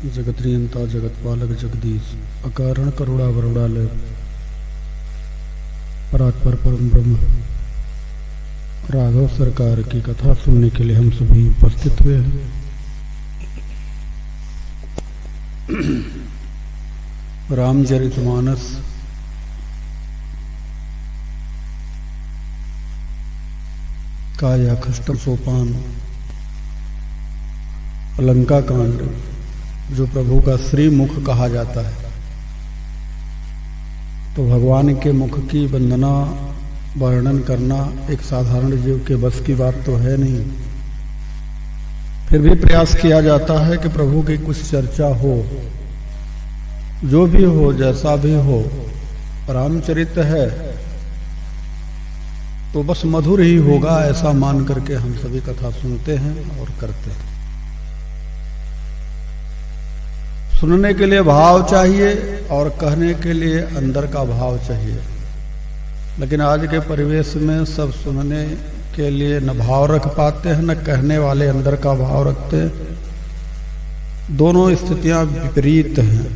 जगत्रियंता जगतपालक जगदीश अकारण करुणा वरुणालय परात्पर परम ब्रह्म राघव सरकार की कथा सुनने के लिए हम सभी उपस्थित हुए हैं। रामचरितमानस का यह अष्टम सोपान लंका कांड जो प्रभु का श्रीमुख कहा जाता है, तो भगवान के मुख की वंदना वर्णन करना एक साधारण जीव के बस की बात तो है नहीं। फिर भी प्रयास किया जाता है कि प्रभु की कुछ चर्चा हो, जो भी हो जैसा भी हो। रामचरित है तो बस मधुर ही होगा ऐसा मान करके हम सभी कथा सुनते हैं और करते हैं। सुनने के लिए भाव चाहिए और कहने के लिए अंदर का भाव चाहिए, लेकिन आज के परिवेश में सब सुनने के लिए न भाव रख पाते हैं, न कहने वाले अंदर का भाव रखते हैं। दोनों स्थितियां विपरीत हैं।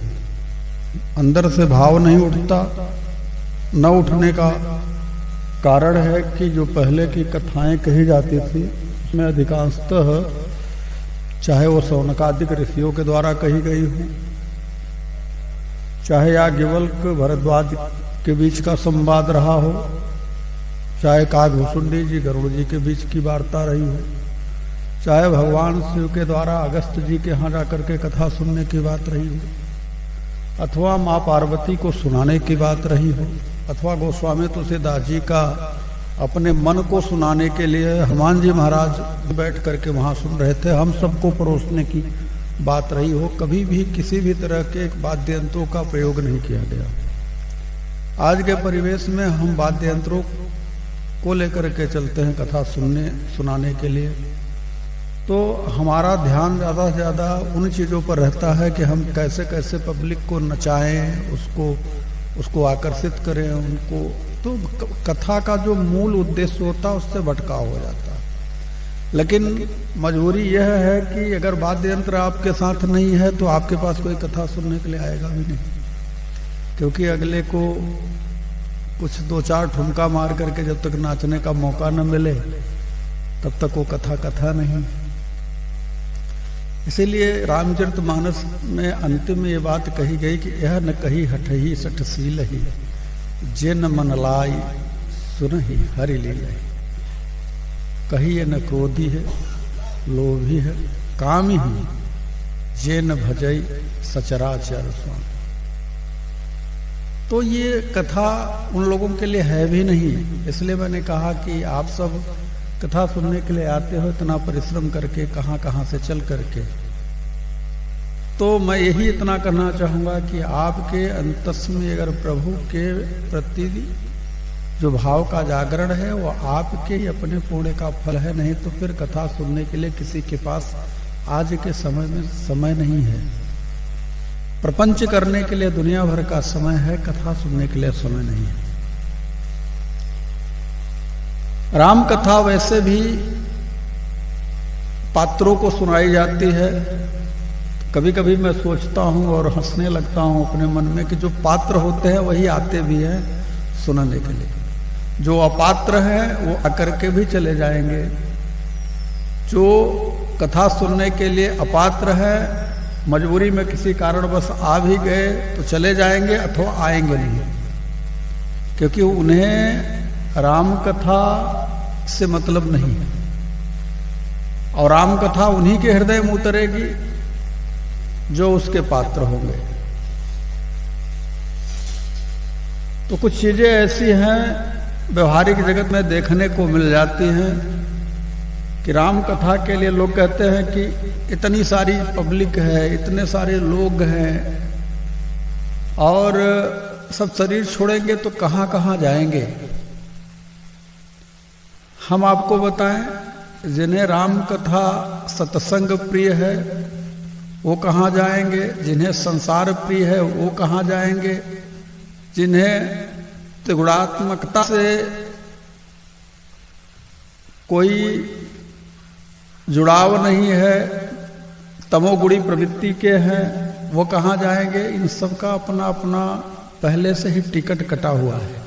अंदर से भाव नहीं उठता। न उठने का कारण है कि जो पहले की कथाएं कही जाती थी उसमें अधिकांशतः चाहे वो शौनकादिक ऋषियों के द्वारा कही गई हो, चाहे याज्ञवल्क भरद्वाज के बीच का संवाद रहा हो, चाहे काकभूषुंडी जी गरुड़ जी के बीच की वार्ता रही हो, चाहे भगवान शिव के द्वारा अगस्त जी के यहाँ जाकर के कथा सुनने की बात रही हो, अथवा माँ पार्वती को सुनाने की बात रही हो, अथवा गोस्वामी तुलसीदास जी का अपने मन को सुनाने के लिए हनुमान जी महाराज बैठ करके वहां सुन रहे थे, हम सबको परोसने की बात रही हो, कभी भी किसी भी तरह के वाद्य यंत्रों का प्रयोग नहीं किया गया। आज के परिवेश में हम वाद्य यंत्रों को लेकर के चलते हैं कथा सुनाने के लिए, तो हमारा ध्यान ज़्यादा से ज़्यादा उन चीज़ों पर रहता है कि हम कैसे कैसे पब्लिक को नचाएं, उसको आकर्षित करें उनको। तो कथा का जो मूल उद्देश्य होता है उससे भटकाव हो जाता है। लेकिन मजबूरी यह है कि अगर वाद्य यंत्र आपके साथ नहीं है तो आपके पास कोई कथा सुनने के लिए आएगा भी नहीं, क्योंकि अगले को कुछ दो चार ठुमका मार करके जब तक नाचने का मौका न मिले तब तक वो कथा नहीं। इसीलिए रामचरितमानस में अंतिम में ये बात कही गई कि यह न कही हठही सठशील ही जे न मन लाई सुनहि हरि लीला। कही ये न क्रोधी है लोभी है कामी ही जे न भजई सचराचर स्वामी। तो ये कथा उन लोगों के लिए है भी नहीं। इसलिए मैंने कहा कि आप सब कथा सुनने के लिए आते हो इतना परिश्रम करके, कहां कहां से चल करके, तो मैं यही इतना कहना चाहूंगा कि आपके अंतस में अगर प्रभु के प्रति जो भाव का जागरण है वो आपके ही अपने पुण्य का फल है, नहीं तो फिर कथा सुनने के लिए किसी के पास आज के समय में समय नहीं है। प्रपंच करने के लिए दुनिया भर का समय है, कथा सुनने के लिए समय नहीं है। राम कथा वैसे भी पात्रों को सुनाई जाती है। कभी कभी मैं सोचता हूं और हंसने लगता हूं अपने मन में कि जो पात्र होते हैं वही आते भी हैं सुनने के लिए, जो अपात्र हैं वो आकर के भी चले जाएंगे। जो कथा सुनने के लिए अपात्र है मजबूरी में किसी कारणवश आ भी गए तो चले जाएंगे अथवा आएंगे नहीं, क्योंकि उन्हें राम कथा से मतलब नहीं है। और राम कथा उन्हीं के हृदय में उतरेगी जो उसके पात्र होंगे। तो कुछ चीजें ऐसी हैं व्यवहारिक जगत में देखने को मिल जाती हैं कि राम कथा के लिए लोग कहते हैं कि इतनी सारी पब्लिक है, इतने सारे लोग हैं और सब शरीर छोड़ेंगे तो कहां कहां जाएंगे। हम आपको बताएं, जिन्हें राम कथा सत्संग प्रिय है वो कहां जाएंगे, जिन्हें संसार प्रिय है वो कहां जाएंगे, जिन्हें त्रिगुणात्मकता से कोई जुड़ाव नहीं है, तमोगुणी प्रवृत्ति के हैं वो कहाँ जाएंगे? इन सब का अपना अपना पहले से ही टिकट कटा हुआ है,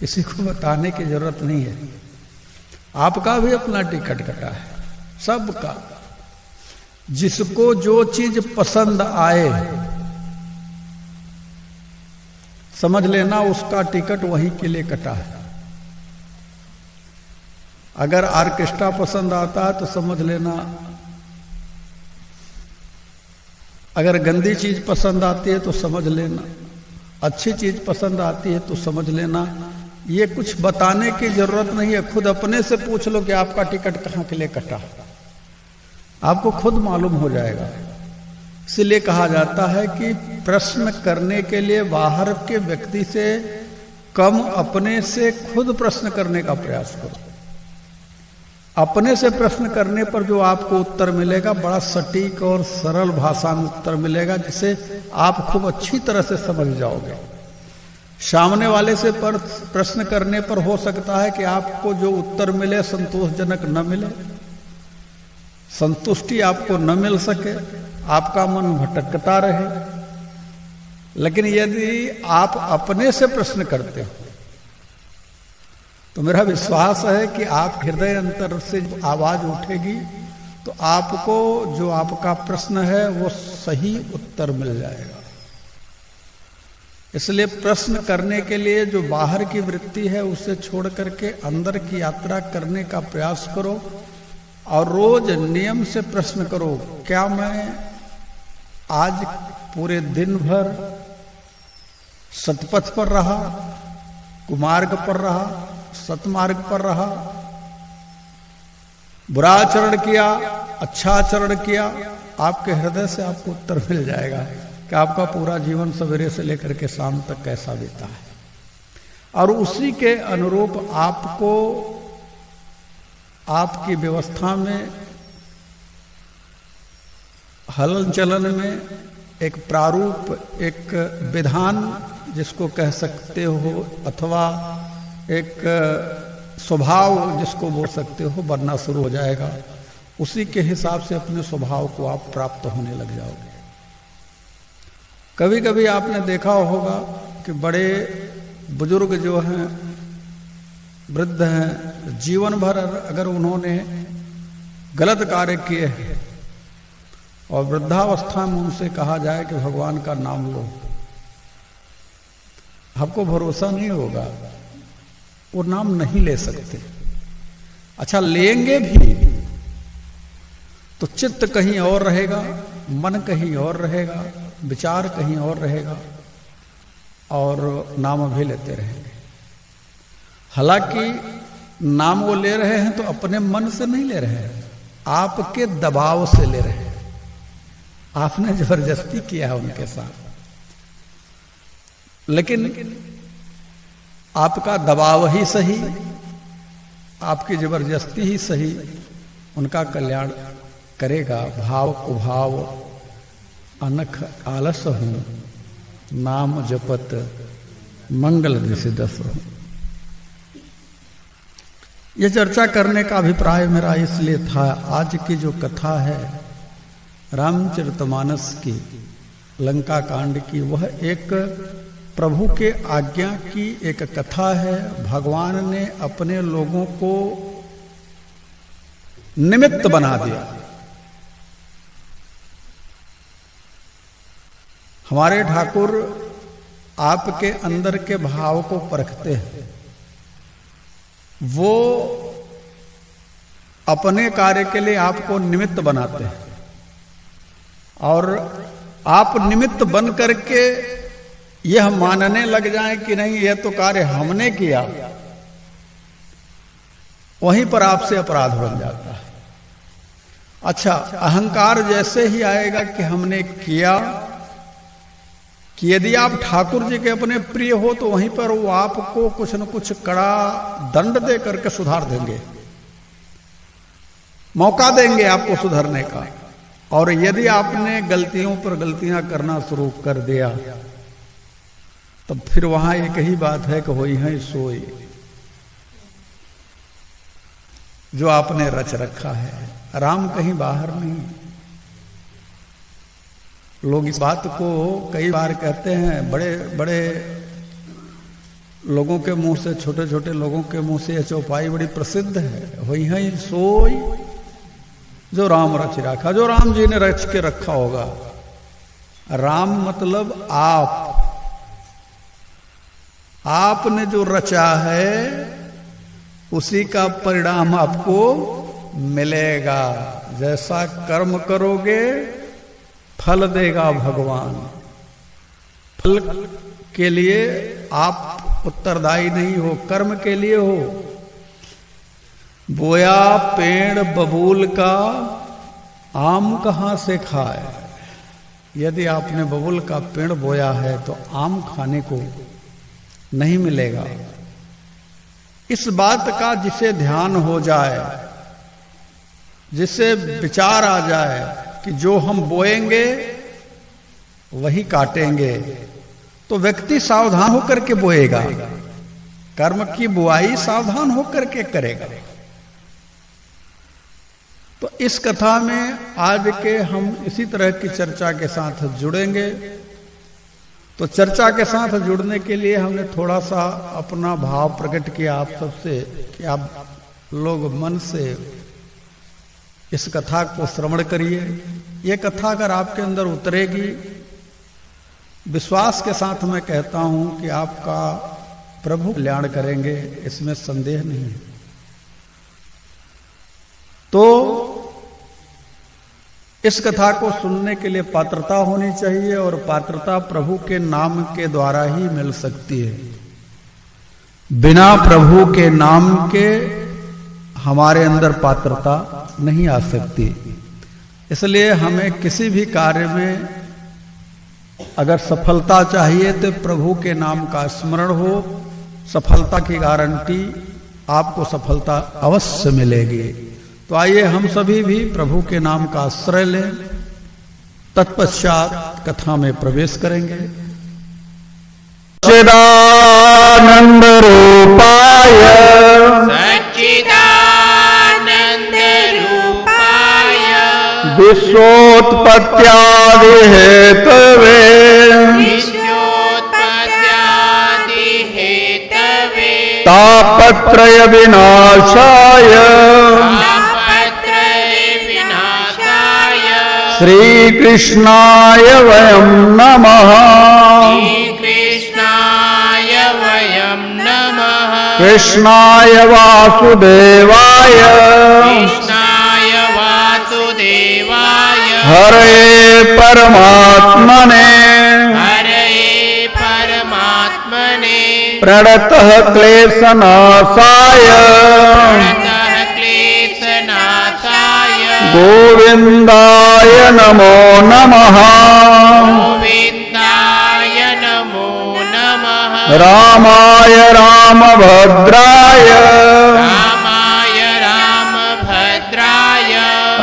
किसी को बताने की जरूरत नहीं है। आपका भी अपना टिकट कटा है, सबका। जिसको जो चीज पसंद आए समझ लेना उसका टिकट वहीं के लिए कटा है। अगर ऑर्केस्ट्रा पसंद आता है तो समझ लेना, अगर गंदी चीज पसंद आती है तो समझ लेना, अच्छी चीज पसंद आती है तो समझ लेना। ये कुछ बताने की जरूरत नहीं है, खुद अपने से पूछ लो कि आपका टिकट कहाँ के लिए कटा, आपको खुद मालूम हो जाएगा। इसलिए कहा जाता है कि प्रश्न करने के लिए बाहर के व्यक्ति से कम अपने से खुद प्रश्न करने का प्रयास करो। अपने से प्रश्न करने पर जो आपको उत्तर मिलेगा बड़ा सटीक और सरल भाषा में उत्तर मिलेगा, जिसे आप खूब अच्छी तरह से समझ जाओगे। सामने वाले से प्रश्न करने पर हो सकता है कि आपको जो उत्तर मिले संतोषजनक न मिले, संतुष्टि आपको न मिल सके, आपका मन भटकता रहे। लेकिन यदि आप अपने से प्रश्न करते हो तो मेरा विश्वास है कि आप हृदय अंतर से आवाज उठेगी तो आपको जो आपका प्रश्न है वो सही उत्तर मिल जाएगा। इसलिए प्रश्न करने के लिए जो बाहर की वृत्ति है उसे छोड़ करके अंदर की यात्रा करने का प्रयास करो और रोज नियम से प्रश्न करो, क्या मैं आज पूरे दिन भर सतपथ पर रहा, कुमार्ग पर रहा, सतमार्ग पर रहा, बुरा आचरण किया, अच्छा आचरण किया? आपके हृदय से आपको उत्तर मिल जाएगा कि आपका पूरा जीवन सवेरे से लेकर के शाम तक कैसा बीता है। और उसी के अनुरूप आपको आपकी व्यवस्था में, हलन चलन में एक प्रारूप, एक विधान जिसको कह सकते हो, अथवा एक स्वभाव जिसको बोल सकते हो, बनना शुरू हो जाएगा। उसी के हिसाब से अपने स्वभाव को आप प्राप्त होने लग जाओगे। कभी कभी आपने देखा होगा कि बड़े बुजुर्ग जो हैं, वृद्ध हैं, जीवन भर अगर उन्होंने गलत कार्य किए हैं और वृद्धावस्था में उनसे कहा जाए कि भगवान का नाम लो, आपको भरोसा नहीं होगा, वो नाम नहीं ले सकते। अच्छा, लेंगे भी तो चित्त कहीं और रहेगा, मन कहीं और रहेगा, विचार कहीं और रहेगा और नाम भी लेते रहेंगे। हालांकि नाम वो ले रहे हैं तो अपने मन से नहीं ले रहे हैं, आपके दबाव से ले रहे हैं। आपने जबरदस्ती किया है उनके साथ, लेकिन आपका दबाव ही सही, आपकी जबरदस्ती ही सही उनका कल्याण करेगा। भाव कुभाव अनख आलस हूं, नाम जपत मंगल दिशि दस हूं। यह चर्चा करने का अभिप्राय मेरा इसलिए था, आज की जो कथा है रामचरितमानस की, लंका कांड की, वह एक प्रभु के आज्ञा की एक कथा है। भगवान ने अपने लोगों को निमित्त बना दिया। हमारे ठाकुर आपके अंदर के भाव को परखते हैं, वो अपने कार्य के लिए आपको निमित्त बनाते हैं और आप निमित्त बन करके यह मानने लग जाएं कि नहीं यह तो कार्य हमने किया, वहीं पर आपसे अपराध बन जाता है। अच्छा, अहंकार जैसे ही आएगा कि हमने किया, कि यदि आप ठाकुर जी के अपने प्रिय हो तो वहीं पर वो आपको कुछ न कुछ कड़ा दंड दे करके सुधार देंगे, मौका देंगे आपको सुधरने का। और यदि आपने गलतियों पर गलतियां करना शुरू कर दिया तब फिर वहां एक ही बात है कि होई है सोई, जो आपने रच रखा है। राम कहीं बाहर नहीं, लोग इस बात को कई बार कहते हैं, बड़े बड़े लोगों के मुंह से, छोटे छोटे लोगों के मुंह से यह चौपाई बड़ी प्रसिद्ध है। वही है सोई जो राम रच रखा, जो राम जी ने रच के रखा होगा। राम मतलब आपने जो रचा है उसी का परिणाम आपको मिलेगा। जैसा कर्म करोगे फल देगा भगवान। फल के लिए आप उत्तरदायी नहीं हो, कर्म के लिए हो। बोया पेड़ बबूल का, आम कहां से खाए। यदि आपने बबूल का पेड़ बोया है तो आम खाने को नहीं मिलेगा। इस बात का जिसे ध्यान हो जाए, जिसे विचार आ जाए कि जो हम बोएंगे वही काटेंगे, तो व्यक्ति सावधान होकर के बोएगा। कर्म की बुआई सावधान होकर के करेगा। तो इस कथा में आज के हम इसी तरह की चर्चा के साथ जुड़ेंगे। तो चर्चा के साथ जुड़ने के लिए हमने थोड़ा सा अपना भाव प्रकट किया आप सबसे कि आप लोग मन से इस कथा को श्रवण करिए। ये कथा अगर आपके अंदर उतरेगी, विश्वास के साथ मैं कहता हूं कि आपका प्रभु कल्याण करेंगे, इसमें संदेह नहीं है। तो इस कथा को सुनने के लिए पात्रता होनी चाहिए, और पात्रता प्रभु के नाम के द्वारा ही मिल सकती है। बिना प्रभु के नाम के हमारे अंदर पात्रता नहीं आ सकती। इसलिए हमें किसी भी कार्य में अगर सफलता चाहिए तो प्रभु के नाम का स्मरण हो। सफलता की गारंटी, आपको सफलता अवश्य मिलेगी। तो आइए हम सभी भी प्रभु के नाम का आश्रय लें। तत्पश्चात कथा में प्रवेश करेंगे। सच्चिदानंद रूपाय विश्वोत्पत्त्यादि हेतवे तापत्रय विनाशाय श्री कृष्णाय वयं नमः। कृष्णाय वासुदेवाय हरे परमात्मने प्रणतः क्लेशनाशाय गोविंदाय नमो नमः। रामाय रामभद्राय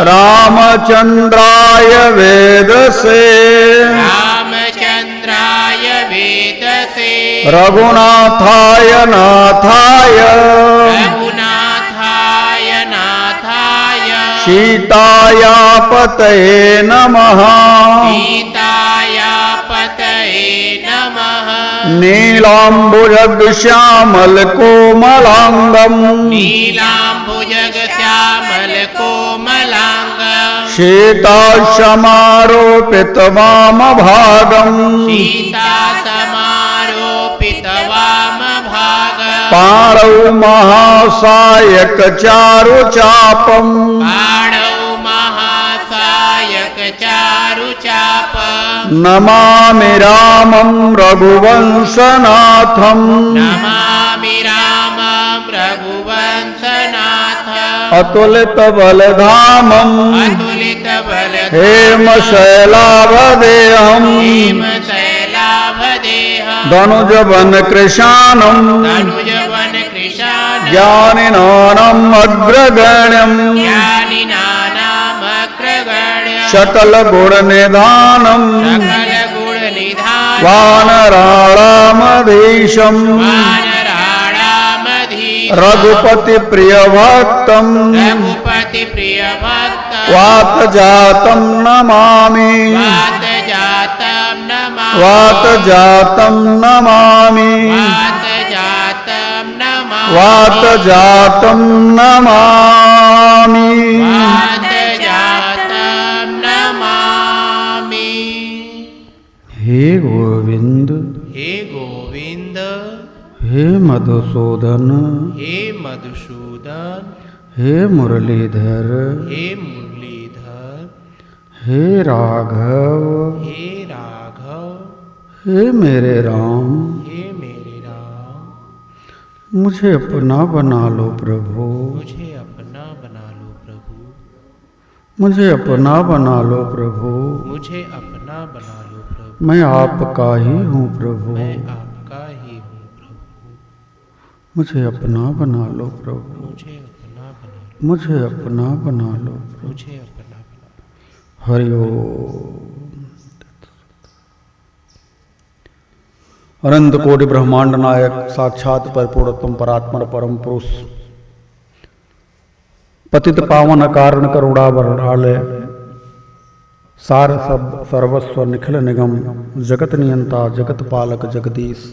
रामचंद्राय वेदसे रघुनाथाय नाथाय सीतायापतये नमः। नीलाम्बुजग श्यामल कोमलांगम सीताशमारोपित वाम भागम पाणौ महासायक चारु चापम नमामि रामं रघुवंशनाथम अतुलित बलधामम हेमशैलाभदेहम धनुजवन कृशानम ज्ञानिनानम् अग्रगण्यम सकल गुण निधानम वानराणामधीशम रघुपति प्रिय भक्तम वात जातम नमामि वात जातम नमामि वात जातम नमामि हे गोविंद हे गोविंद हे मधुसूदन हे मधुसूदन हे मुरलीधर हे मुरलीधर हे राघव हे राघव हे मेरे राम हे मेरे राम मुझे अपना बना लो प्रभु मुझे अपना बना लो प्रभु मुझे अपना बना लो प्रभु मुझे अपना बना लो प्रभु मैं आपका ही हूँ प्रभु मैं आपका ही हूँ प्रभु मुझे अपना बना लो प्रभु मुझे अपना बना लो मुझे अपना बना लो प्रभु मुझे अपना बना लो हरि ओम अनंत कोटि ब्रह्मांड नायक साक्षात परिपूर्णतम परात्पर परम पुरुष पतित पावन कारण करुणावरणालय सार सब सर्वस्व निखिल निगम जगत नियंता जगत पालक जगदीश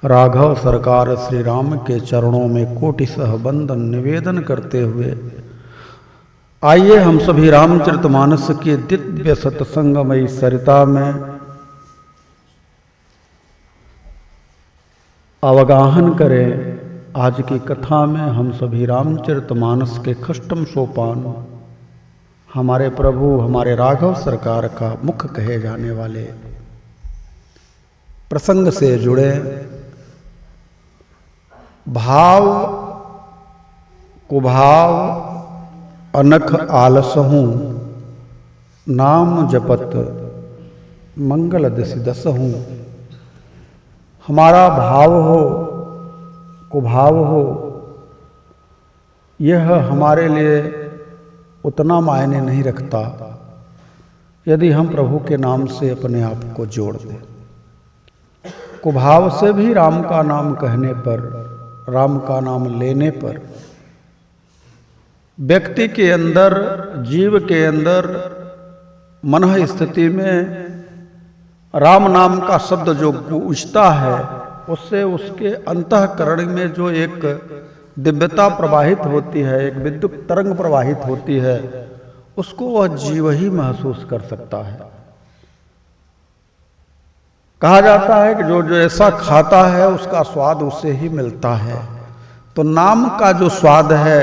राघव सरकार श्री राम के चरणों में कोटि सह बंदन निवेदन करते हुए आइए हम सभी रामचरितमानस की दिव्य सत्संगमयी सरिता में अवगाहन करें। आज की कथा में हम सभी रामचरितमानस के कष्टम सोपान हमारे प्रभु हमारे राघव सरकार का मुख कहे जाने वाले प्रसंग से जुड़े भाव कुभाव अनख आलसहूँ नाम जपत मंगल दिस दसहूँ। हमारा भाव हो कुभाव हो यह हमारे लिए उतना मायने नहीं रखता यदि हम प्रभु के नाम से अपने आप को जोड़ दें। कुभाव से भी राम का नाम कहने पर राम का नाम लेने पर व्यक्ति के अंदर जीव के अंदर मन स्थिति में राम नाम का शब्द जो गूंजता है उससे उसके अंतःकरण में जो एक दिव्यता प्रवाहित होती है एक विद्युत तरंग प्रवाहित होती है उसको वह जीव ही महसूस कर सकता है। कहा जाता है कि जो ऐसा खाता है उसका स्वाद उसे ही मिलता है। तो नाम का जो स्वाद है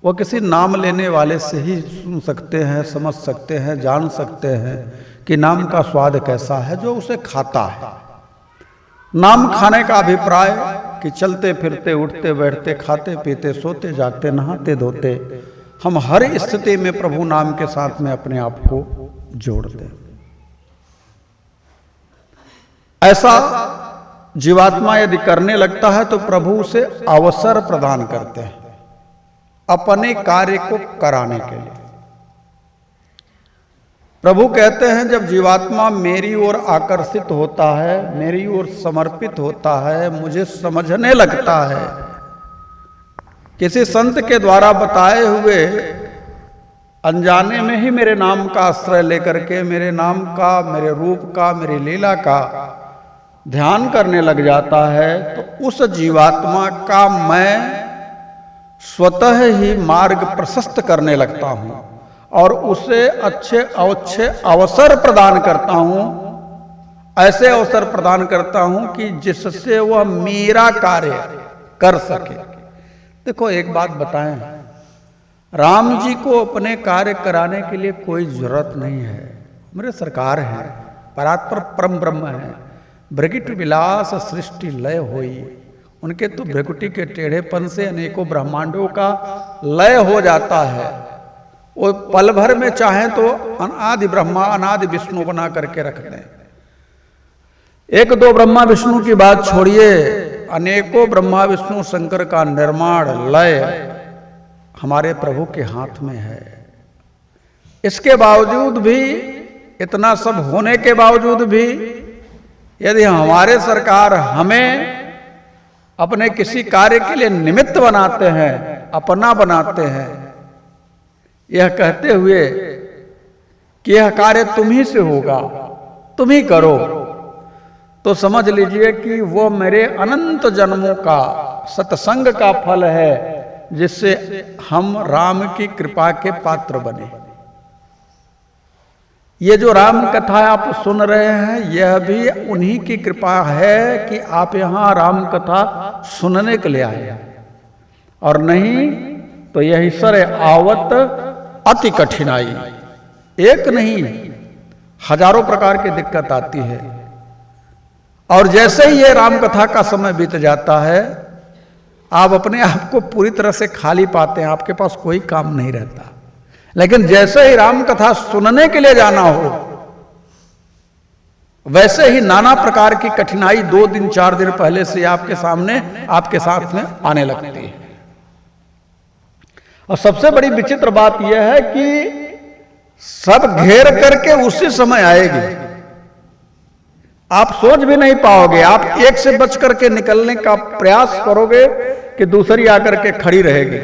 वह किसी नाम लेने वाले से ही सुन सकते हैं समझ सकते हैं जान सकते हैं कि नाम का स्वाद कैसा है जो उसे खाता है। नाम खाने का अभिप्राय कि चलते फिरते उठते बैठते खाते पीते सोते जागते नहाते धोते हम हर स्थिति में प्रभु नाम के साथ में अपने आप को जोड़ दें। ऐसा जीवात्मा यदि करने लगता है तो प्रभु उसे अवसर प्रदान करते हैं अपने कार्य को कराने के लिए। प्रभु कहते हैं जब जीवात्मा मेरी ओर आकर्षित होता है मेरी ओर समर्पित होता है मुझे समझने लगता है किसी संत के द्वारा बताए हुए अनजाने में ही मेरे नाम का आश्रय लेकर के मेरे नाम का मेरे रूप का मेरी लीला का ध्यान करने लग जाता है तो उस जीवात्मा का मैं स्वतः ही मार्ग प्रशस्त करने लगता हूं और उसे अच्छे अवसर प्रदान करता हूं। ऐसे अवसर प्रदान करता हूं कि जिससे वह मेरा कार्य कर सके। देखो एक बात बताएं, राम जी को अपने कार्य कराने के लिए कोई जरूरत नहीं है। मेरे सरकार हैं परात्पर परम ब्रह्म है भृगुट विलास सृष्टि लय होई। उनके तो भृगुटी के टेढ़ेपन से अनेकों ब्रह्मांडों का लय हो जाता है। वो पल भर में चाहें तो अनादि ब्रह्मा अनादि विष्णु बना करके रख दें। एक दो ब्रह्मा विष्णु की बात छोड़िए अनेकों ब्रह्मा विष्णु शंकर का निर्माण लय हमारे प्रभु के हाथ में है। इसके बावजूद भी इतना सब होने के बावजूद भी यदि हमारे सरकार हमें अपने किसी कार्य के लिए निमित्त बनाते हैं अपना बनाते हैं यह कहते हुए कि यह कार्य तुम ही से होगा तुम ही करो, तो समझ लीजिए कि वो मेरे अनंत जन्मों का सत्संग का फल है, जिससे हम राम की कृपा के पात्र बने। ये जो राम कथा आप सुन रहे हैं, यह भी उन्हीं की कृपा है कि आप यहां राम कथा सुनने के लिए आए, और नहीं तो यही सर आवत अति कठिनाई। एक नहीं, हजारों प्रकार की दिक्कत आती है। और जैसे ही ये राम कथा का समय बीत जाता है, आप अपने आप को पूरी तरह से खाली पाते हैं, आपके पास कोई काम नहीं रहता। लेकिन जैसे ही राम कथा सुनने के लिए जाना हो, वैसे ही नाना प्रकार की कठिनाई 2 दिन 4 दिन पहले से आपके सामने, आपके साथ में आने लगती है। और सबसे बड़ी विचित्र बात यह है कि सब घेर करके उसी समय आएगी, आप सोच भी नहीं पाओगे। आप एक से बच करके निकलने का प्रयास करोगे कि दूसरी आकर के खड़ी रहेगी।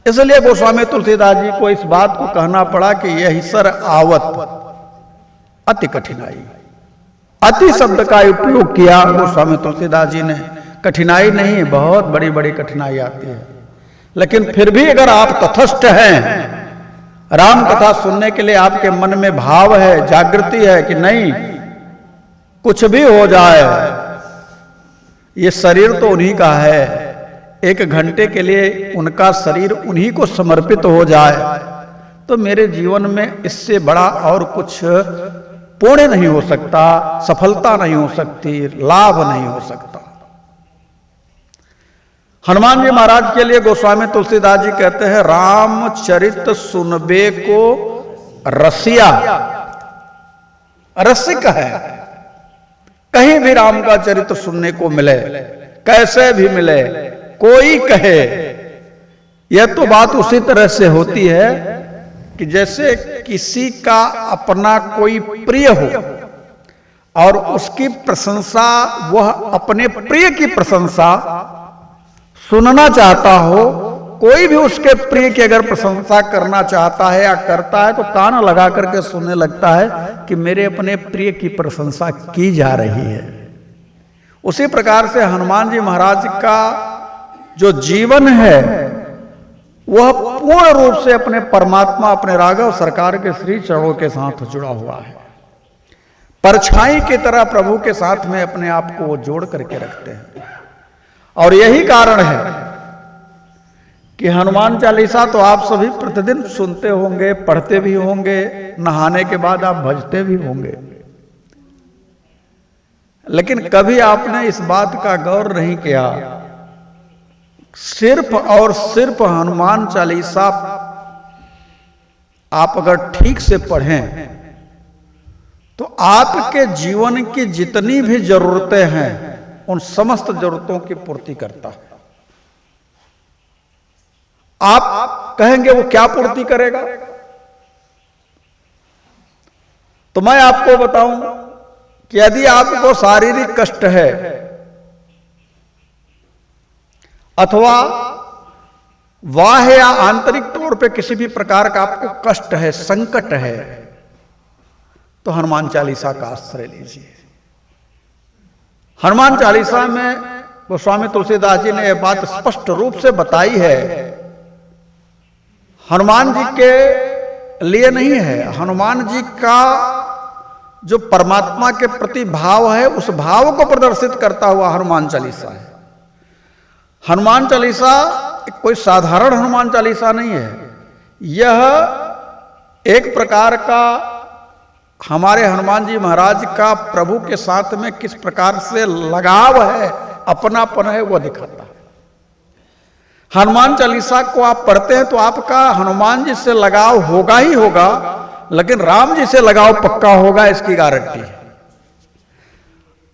इसलिए गोस्वामी तुलसीदास जी को इस बात को कहना पड़ा कि यही सर आवत अति कठिनाई। अति शब्द का उपयोग किया गोस्वामी तुलसीदास जी ने। कठिनाई नहीं, बहुत बड़ी बड़ी कठिनाई आती है, लेकिन फिर भी अगर आप तटस्थ हैं, राम कथा सुनने के लिए आपके मन में भाव है, जागृति है कि नहीं, कुछ भी हो जाए, ये शरीर तो उन्हीं का है, 1 घंटे के लिए उनका शरीर उन्हीं को समर्पित हो जाए, तो मेरे जीवन में इससे बड़ा और कुछ पुण्य नहीं हो सकता, सफलता नहीं हो सकती, लाभ नहीं हो सकता। हनुमान जी महाराज के लिए गोस्वामी तुलसीदास जी कहते हैं, रामचरित सुनबे को रसिया, रसिक है। कहीं भी राम का चरित्र सुनने को मिले, कैसे भी मिले, कोई कहे, यह तो बात उसी तरह से होती है कि जैसे किसी का अपना कोई प्रिय हो और उसकी प्रशंसा, वह अपने प्रिय की प्रशंसा सुनना चाहता हो। कोई भी उसके प्रिय की अगर प्रशंसा करना चाहता है या करता है, तो कान लगा करके सुनने लगता है कि मेरे अपने प्रिय की प्रशंसा की जा रही है। उसी प्रकार से हनुमान जी महाराज का जो जीवन है, वह पूर्ण रूप से अपने परमात्मा, अपने राघव सरकार के श्री चरणों के साथ जुड़ा हुआ है। परछाई की तरह प्रभु के साथ में अपने आप को जोड़ करके रखते हैं। और यही कारण है कि हनुमान चालीसा तो आप सभी प्रतिदिन सुनते होंगे, पढ़ते भी होंगे, नहाने के बाद आप भजते भी होंगे, लेकिन कभी आपने इस बात का गौर नहीं किया, सिर्फ और सिर्फ हनुमान चालीसा आप अगर ठीक से पढ़ें तो आपके जीवन की जितनी भी जरूरतें हैं, उन समस्त जरूरतों की पूर्ति करता है। आप कहेंगे वो क्या पूर्ति करेगा? तो मैं आपको बताऊं कि यदि आपको शारीरिक कष्ट है अथवा बाह्य या आंतरिक तौर पे किसी भी प्रकार का आपको कष्ट है, संकट है, तो हनुमान चालीसा का आश्रय लीजिए। हनुमान चालीसा में गोस्वामी तुलसीदास जी ने यह बात स्पष्ट रूप से बताई है। हनुमान जी के लिए नहीं है, हनुमान जी का जो परमात्मा के प्रति भाव है, उस भाव को प्रदर्शित करता हुआ हनुमान चालीसा है। हनुमान चालीसा कोई साधारण हनुमान चालीसा नहीं है, यह एक प्रकार का हमारे हनुमान जी महाराज का प्रभु के साथ में किस प्रकार से लगाव है, अपनापन है, वह दिखाता है। हनुमान चालीसा को आप पढ़ते हैं तो आपका हनुमान जी से लगाव होगा ही होगा, लेकिन राम जी से लगाव पक्का होगा, इसकी गारंटी है।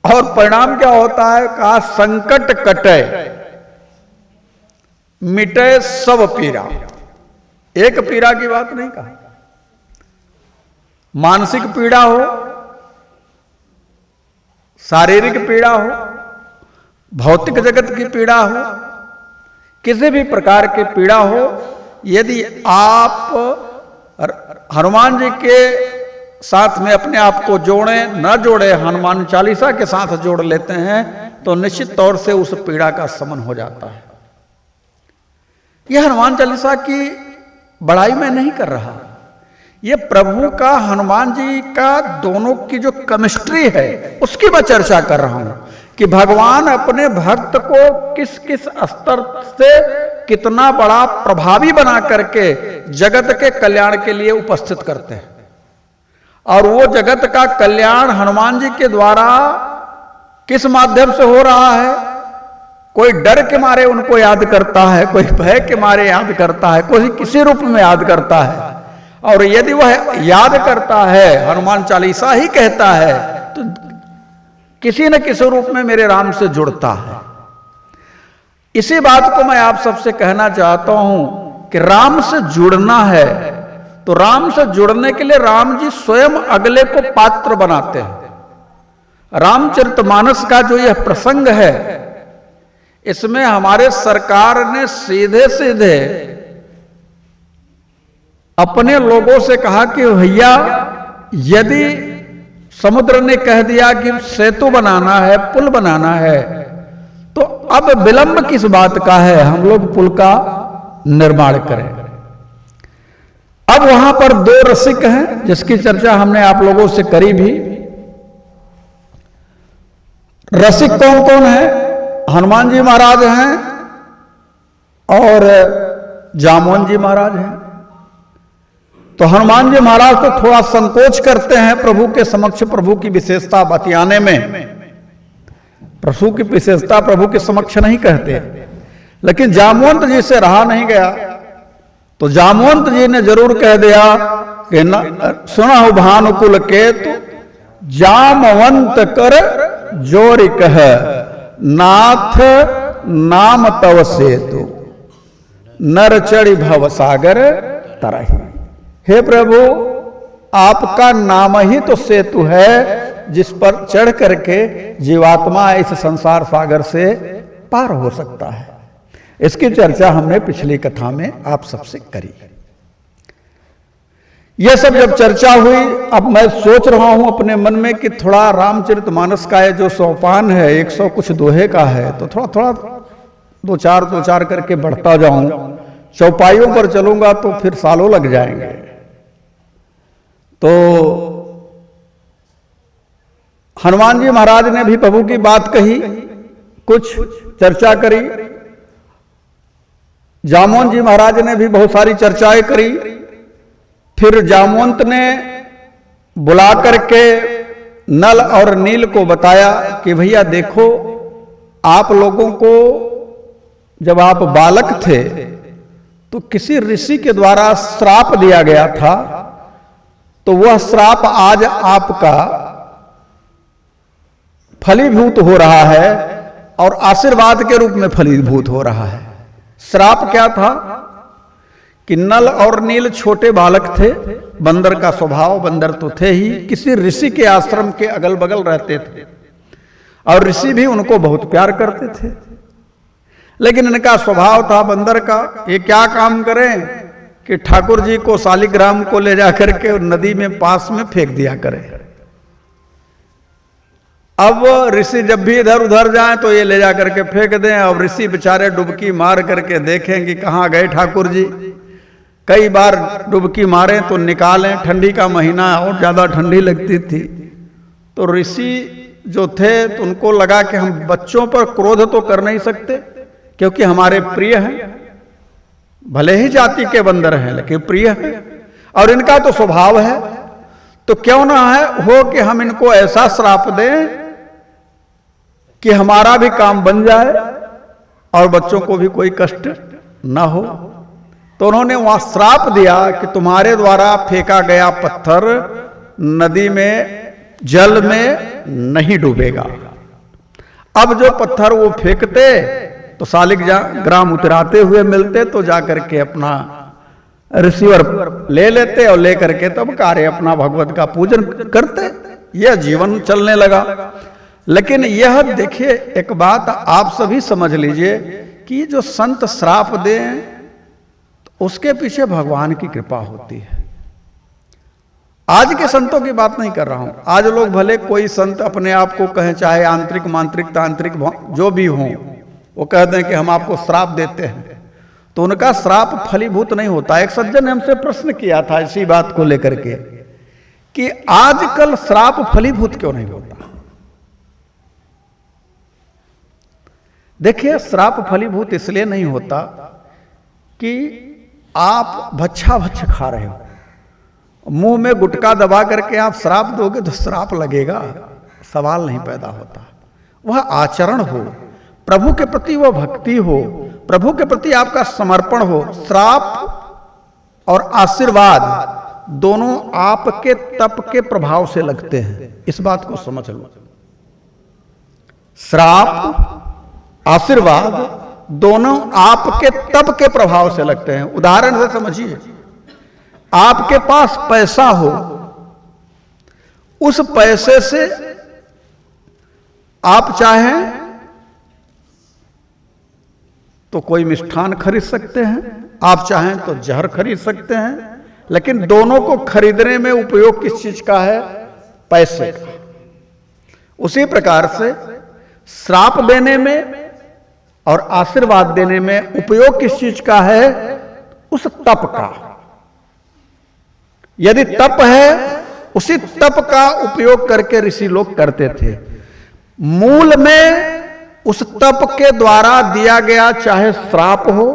और परिणाम क्या होता है? कहा संकट कटे मिटे सब पीड़ा। एक पीड़ा की बात नहीं कहा, मानसिक पीड़ा हो, शारीरिक पीड़ा हो, भौतिक जगत की पीड़ा हो, किसी भी प्रकार की पीड़ा हो, यदि आप हनुमान जी के साथ में अपने आप को जोड़े न जोड़े, हनुमान चालीसा के साथ जोड़ लेते हैं तो निश्चित तौर से उस पीड़ा का शमन हो जाता है। यह हनुमान चालीसा की बड़ाई मैं नहीं कर रहा, ये प्रभु का हनुमान जी का दोनों की जो केमिस्ट्री है उसकी मैं चर्चा कर रहा हूं कि भगवान अपने भक्त को किस किस स्तर से कितना बड़ा प्रभावी बना करके जगत के कल्याण के लिए उपस्थित करते हैं। और वो जगत का कल्याण हनुमान जी के द्वारा किस माध्यम से हो रहा है? कोई डर के मारे उनको याद करता है, कोई भय के मारे याद करता है, कोई किसी रूप में याद करता है। और यदि वह याद करता है, हनुमान चालीसा ही कहता है, तो किसी न किसी रूप में मेरे राम से जुड़ता है। इसी बात को मैं आप सबसे कहना चाहता हूं कि राम से जुड़ना है तो राम से जुड़ने के लिए राम जी स्वयं अगले को पात्र बनाते हैं। रामचरितमानस का जो यह प्रसंग है, इसमें हमारे सरकार ने सीधे सीधे अपने लोगों से कहा कि भैया यदि समुद्र ने कह दिया कि सेतु बनाना है, पुल बनाना है, तो अब विलंब किस बात का है, हम लोग पुल का निर्माण करें। अब वहां पर दो रसिक हैं जिसकी चर्चा हमने आप लोगों से करी भी। रसिक कौन कौन है? हनुमान जी महाराज हैं और जामवन जी महाराज हैं। तो हनुमान जी महाराज तो थोड़ा संकोच करते हैं प्रभु के समक्ष प्रभु की विशेषता बतियाने में, प्रभु की विशेषता प्रभु के समक्ष नहीं कहते। लेकिन जामवंत जी से रहा नहीं गया, तो जामवंत जी ने जरूर कह दिया कि सुनहु भानुकुल केतु जामवंत कर जोरि कह नाथ नाम तव सेतु नर चढ़ी भव सागर तरही। हे प्रभु, आपका नाम ही तो सेतु है जिस पर चढ़ करके जीवात्मा इस संसार सागर से पार हो सकता है। इसकी चर्चा हमने पिछली कथा में आप सबसे करी। यह सब जब चर्चा हुई, अब मैं सोच रहा हूं अपने मन में कि थोड़ा रामचरितमानस का जो सोपान है 100 कुछ दोहे का है, तो थोड़ा थोड़ा दो चार करके बढ़ता जाऊं। चौपाइयों पर चलूंगा तो फिर सालों लग जाएंगे। तो हनुमान जी महाराज ने भी प्रभु की बात कही, कुछ चर्चा करी। जामवन जी महाराज ने भी बहुत सारी चर्चाएं करी। फिर जामवंत ने बुला करके नल और नील को बताया कि भैया देखो, आप लोगों को जब आप बालक थे तो किसी ऋषि के द्वारा श्राप दिया गया था, तो वह श्राप आज आपका फलीभूत हो रहा है और आशीर्वाद के रूप में फलीभूत हो रहा है। श्राप क्या था कि नल और नील छोटे बालक थे, बंदर का स्वभाव, बंदर तो थे ही, किसी ऋषि के आश्रम के अगल बगल रहते थे और ऋषि भी उनको बहुत प्यार करते थे। लेकिन इनका स्वभाव था बंदर का, ये क्या काम करें कि ठाकुर जी को शालिग्राम को ले जाकर के नदी में पास में फेंक दिया करें। अब ऋषि जब भी इधर उधर जाएं तो ये ले जाकर के फेंक दें, और ऋषि बेचारे डुबकी मार करके देखें कि कहाँ गए ठाकुर जी। कई बार डुबकी मारे तो निकालें, ठंडी का महीना और ज्यादा ठंडी लगती थी, तो ऋषि जो थे तो उनको लगा कि हम बच्चों पर क्रोध तो कर नहीं सकते क्योंकि हमारे प्रिय हैं, भले ही जाति के बंदर हैं लेकिन प्रिय हैं और इनका तो स्वभाव है, तो क्यों ना हो कि हम इनको ऐसा श्राप दें कि हमारा भी काम बन जाए और बच्चों को भी कोई कष्ट ना हो। तो उन्होंने वहां श्राप दिया कि तुम्हारे द्वारा फेंका गया पत्थर नदी में जल में नहीं डूबेगा। अब जो पत्थर वो फेंकते तो शालिग्राम उतराते हुए मिलते, तो जाकर के अपना रिसीवर ले लेते और लेकर के तब कार्य अपना भगवत का पूजन करते। यह जीवन चलने लगा। लेकिन यह देखिए, एक बात आप सभी समझ लीजिए कि जो संत श्राप दें तो उसके पीछे भगवान की कृपा होती है। आज के संतों की बात नहीं कर रहा हूं। आज लोग भले कोई संत अपने आप को कहें, चाहे आंतरिक मांत्रिक तांत्रिक जो भी हो, वो कहते हैं कि हम आपको श्राप देते हैं, तो उनका श्राप फलीभूत नहीं होता। एक सज्जन ने हमसे प्रश्न किया था इसी बात को लेकर के कि आजकल श्राप फलीभूत क्यों नहीं होता। देखिए, श्राप फलीभूत इसलिए नहीं होता कि आप भच्छा भच्छ खा रहे हो, मुंह में गुटखा दबा करके आप श्राप दोगे तो श्राप लगेगा, सवाल नहीं पैदा होता। वह आचरण हो, प्रभु के प्रति वह भक्ति हो, प्रभु के प्रति आपका समर्पण हो। श्राप और आशीर्वाद दोनों आपके तप के प्रभाव से लगते हैं, इस बात को समझ लो। श्राप आशीर्वाद दोनों आपके तप के प्रभाव से लगते हैं। उदाहरण से समझिए, आपके पास पैसा हो, उस पैसे से आप चाहें तो कोई मिष्ठान खरीद सकते हैं, आप चाहें तो जहर खरीद सकते हैं, लेकिन दोनों को खरीदने में उपयोग किस चीज का है? पैसे का। उसी प्रकार से श्राप देने में और आशीर्वाद देने में उपयोग किस चीज का है? उस तप का। यदि तप है, उसी तप का उपयोग करके ऋषि लोग करते थे। मूल में उस तप के द्वारा दिया गया चाहे श्राप हो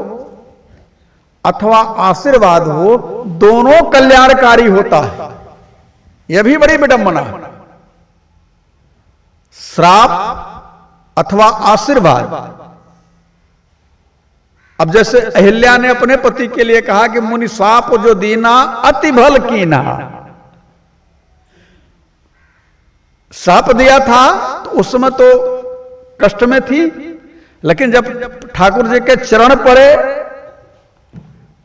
अथवा आशीर्वाद हो, दोनों कल्याणकारी होता है। यह भी बड़ी विडंबना है। श्राप अथवा आशीर्वाद। अब जैसे अहिल्या ने अपने पति के लिए कहा कि मुनि साप जो दीना अति भल कीना, साप दिया था तो उस समय तो कष्ट में थी, लेकिन जब ठाकुर जी के चरण पड़े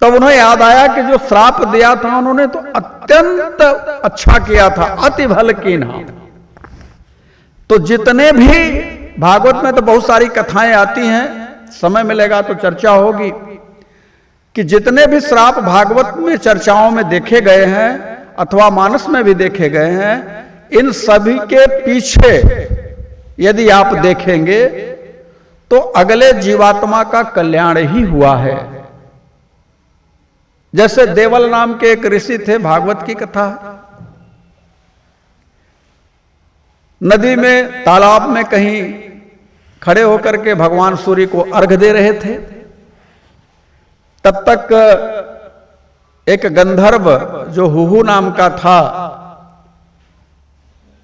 तब उन्हें याद आया कि जो श्राप दिया था उन्होंने तो अत्यंत अच्छा किया था, अति भल कीना। तो जितने भी भागवत में तो बहुत सारी कथाएं आती हैं, समय मिलेगा तो चर्चा होगी कि जितने भी श्राप भागवत में चर्चाओं में देखे गए हैं अथवा मानस में भी देखे गए हैं, इन सभी के पीछे यदि आप देखेंगे तो अगले जीवात्मा का कल्याण ही हुआ है। जैसे देवल नाम के एक ऋषि थे, भागवत की कथा है। नदी में तालाब में कहीं खड़े होकर के भगवान सूर्य को अर्घ दे रहे थे। तब तक एक गंधर्व जो हुहू नाम का था,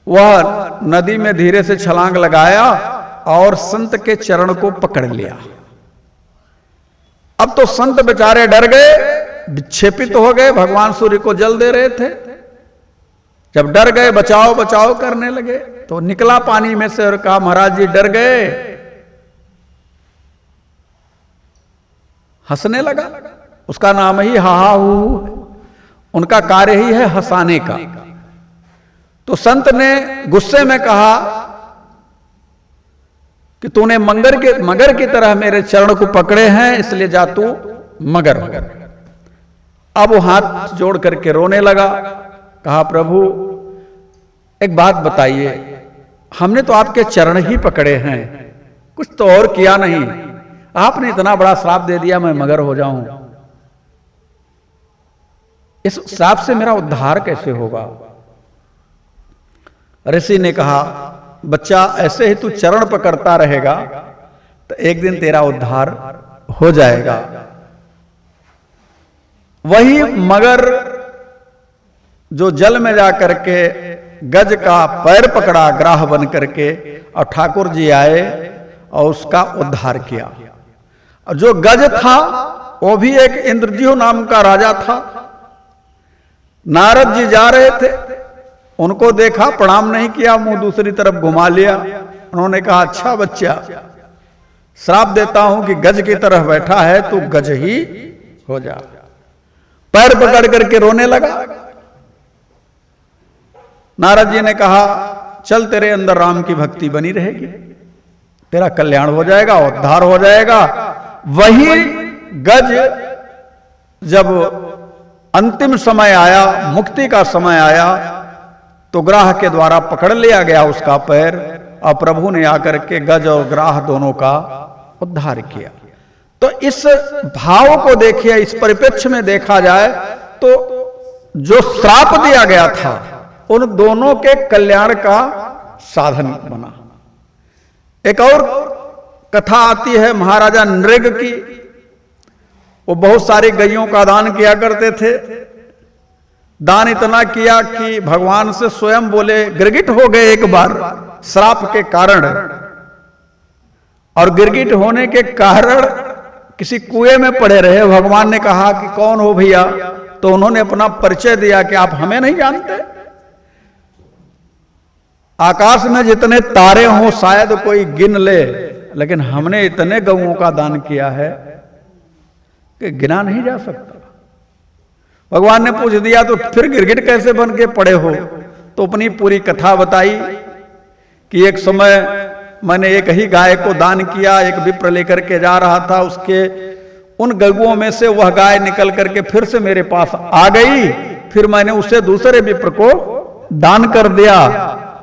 वह नदी में धीरे से छलांग लगाया और संत के चरण को पकड़ लिया। अब तो संत बेचारे डर गए, विक्षेपित हो गए, भगवान सूर्य को जल दे रहे थे। जब डर गए, बचाओ बचाओ करने लगे, तो निकला पानी में से और कहा, महाराज जी डर गए। हंसने लगा। उसका नाम ही हाहा हू, उनका कार्य ही है हंसाने का। तो संत ने गुस्से में कहा कि तूने मगर की तरह मेरे चरण को पकड़े हैं, इसलिए जा तू मगर। अब वो हाथ जोड़ करके रोने लगा। कहा, प्रभु एक बात बताइए, हमने तो आपके चरण ही पकड़े हैं, कुछ तो और किया नहीं, आपने इतना बड़ा श्राप दे दिया, मैं मगर हो जाऊं। इस श्राप से मेरा उद्धार कैसे होगा? ऋषि ने कहा, बच्चा ऐसे ही तू चरण पकड़ता रहेगा तो एक दिन तेरा उद्धार हो जाएगा। वही मगर जो जल में जाकर के गज का पैर पकड़ा ग्राह बन करके, और ठाकुर जी आए और उसका उद्धार किया। और जो गज था वो भी एक इंद्रजीव नाम का राजा था। नारद जी जा रहे थे, उनको देखा, प्रणाम नहीं किया, मुंह दूसरी तरफ घुमा लिया। उन्होंने कहा, अच्छा बच्चा, श्राप देता हूं कि गज की तरह बैठा है, तू गज ही हो जा। पैर पकड़ करके रोने लगा। नारद जी ने कहा, चल तेरे अंदर राम की भक्ति बनी रहेगी, तेरा कल्याण हो जाएगा, उद्धार हो जाएगा। वही गज जब अंतिम समय आया, मुक्ति का समय आया, तो ग्राह के द्वारा पकड़ लिया गया उसका पैर, और प्रभु ने आकर के गज और ग्राह दोनों का उद्धार किया। तो इस भाव को देखिए, इस परिप्रेक्ष्य में देखा जाए तो जो श्राप दिया गया था उन दोनों के कल्याण का साधन बना। एक और कथा आती है महाराजा नृग की। वो बहुत सारी गैयों का दान किया करते थे। दान इतना किया कि भगवान से स्वयं बोले, गिरगिट हो गए एक बार श्राप के कारण, और गिरगिट होने के कारण किसी कुएं में पड़े रहे। भगवान ने कहा कि कौन हो भैया, तो उन्होंने अपना परिचय दिया कि आप हमें नहीं जानते। आकाश में जितने तारे हों शायद कोई गिन ले, लेकिन हमने इतने गऊओं का दान किया है कि गिना नहीं जा सकता। भगवान ने पूछ दिया तो फिर गिरगिट कैसे बन के पड़े हो? तो अपनी पूरी कथा बताई कि एक समय मैंने एक ही गाय को दान किया। एक विप्र लेकर के जा रहा था, उसके उन गऊओं में से वह गाय निकल करके फिर से मेरे पास आ गई। फिर मैंने उसे दूसरे विप्र को दान कर दिया,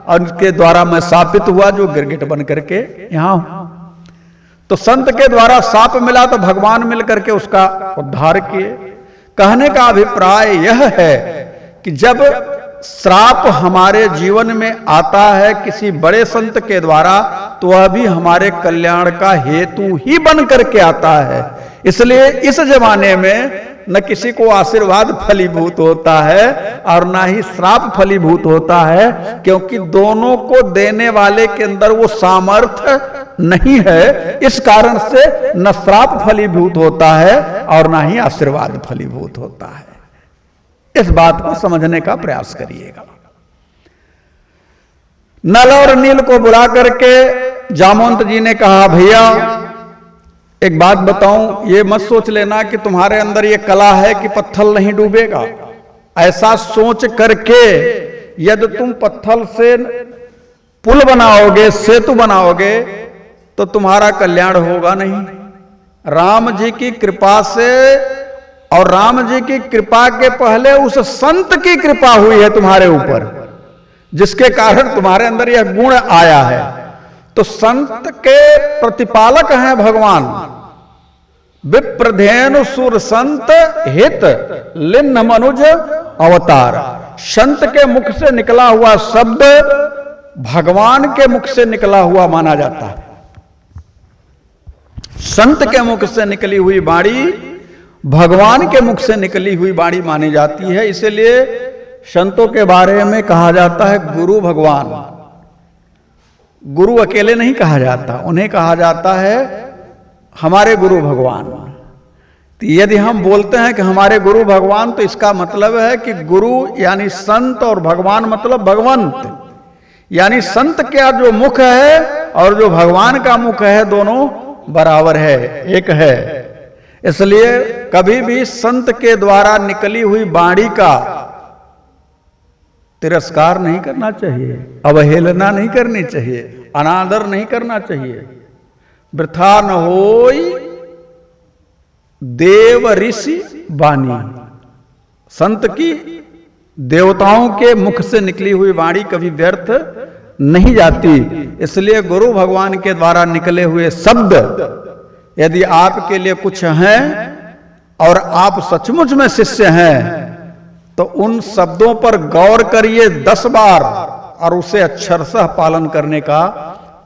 और उसके द्वारा मैं शापित हुआ, जो गिरगिट बन करके यहां हूं। तो संत के द्वारा शाप मिला तो भगवान मिल करके उसका उद्धार किए। कहने का अभिप्राय यह है कि जब श्राप हमारे जीवन में आता है किसी बड़े संत के द्वारा, तो वह भी हमारे कल्याण का हेतु ही बन करके आता है। इसलिए इस जमाने में न किसी को आशीर्वाद फलीभूत होता है और ना ही श्राप फलीभूत होता है, क्योंकि दोनों को देने वाले के अंदर वो सामर्थ्य नहीं है। इस कारण से न श्राप फलीभूत होता है और ना ही आशीर्वाद फलीभूत होता है। इस बात को समझने का प्रयास करिएगा। नल और नील को बुला करके जामवंत जी ने कहा, भैया एक बात बताऊं, ये मत सोच लेना कि तुम्हारे अंदर ये कला है कि पत्थर नहीं डूबेगा। ऐसा सोच करके यदि तुम पत्थर से पुल बनाओगे, सेतु बनाओगे, तो तुम्हारा कल्याण होगा नहीं। राम जी की कृपा से, और राम जी की कृपा के पहले उस संत की कृपा हुई है तुम्हारे ऊपर, जिसके कारण तुम्हारे अंदर यह गुण आया है। तो संत के प्रतिपालक हैं भगवान। विप्रधेनु सुर संत हित लिन्न मनुज अवतार। संत के मुख से निकला हुआ शब्द भगवान के मुख से निकला हुआ माना जाता है। संत के मुख से निकली हुई वाणी भगवान के मुख से निकली हुई वाणी मानी जाती है। इसलिए संतों के बारे में कहा जाता है गुरु भगवान। गुरु अकेले नहीं कहा जाता, उन्हें कहा जाता है हमारे गुरु भगवान। तो यदि हम बोलते हैं कि हमारे गुरु भगवान, तो इसका मतलब है कि गुरु यानी संत और भगवान मतलब भगवंत। यानी संत का जो मुख है और जो भगवान का मुख है, दोनों बराबर है, एक है। इसलिए कभी भी संत के द्वारा निकली हुई वाणी का तिरस्कार नहीं करना चाहिए, अवहेलना नहीं करनी चाहिए, अनादर नहीं करना चाहिए। वृथा न होई देव ऋषि वाणी। संत की देवताओं के मुख से निकली हुई वाणी कभी व्यर्थ नहीं जाती। इसलिए गुरु भगवान के द्वारा निकले हुए शब्द यदि आपके लिए कुछ हैं और आप सचमुच में शिष्य हैं, तो उन शब्दों पर गौर करिए 10 बार और उसे अक्षरशः पालन करने का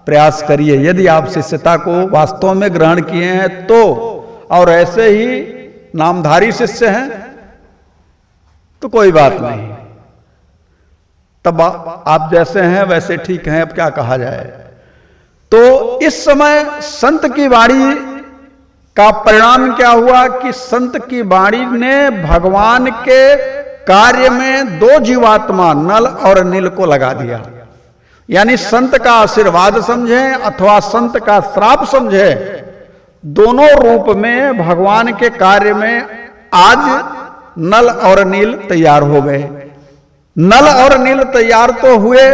प्रयास करिए। यदि आप शिष्यता को वास्तव में ग्रहण किए हैं तो, और ऐसे ही नामधारी शिष्य हैं तो कोई बात नहीं, तब आप जैसे हैं वैसे ठीक हैं। अब क्या कहा जाए। तो इस समय संत की वाणी का परिणाम क्या हुआ कि संत की वाणी ने भगवान के कार्य में 2 जीवात्मा नल और नील को लगा दिया। यानी संत का आशीर्वाद समझे अथवा संत का श्राप समझे, दोनों रूप में भगवान के कार्य में आज नल और नील तैयार हो गए। नल और नील तैयार तो हुए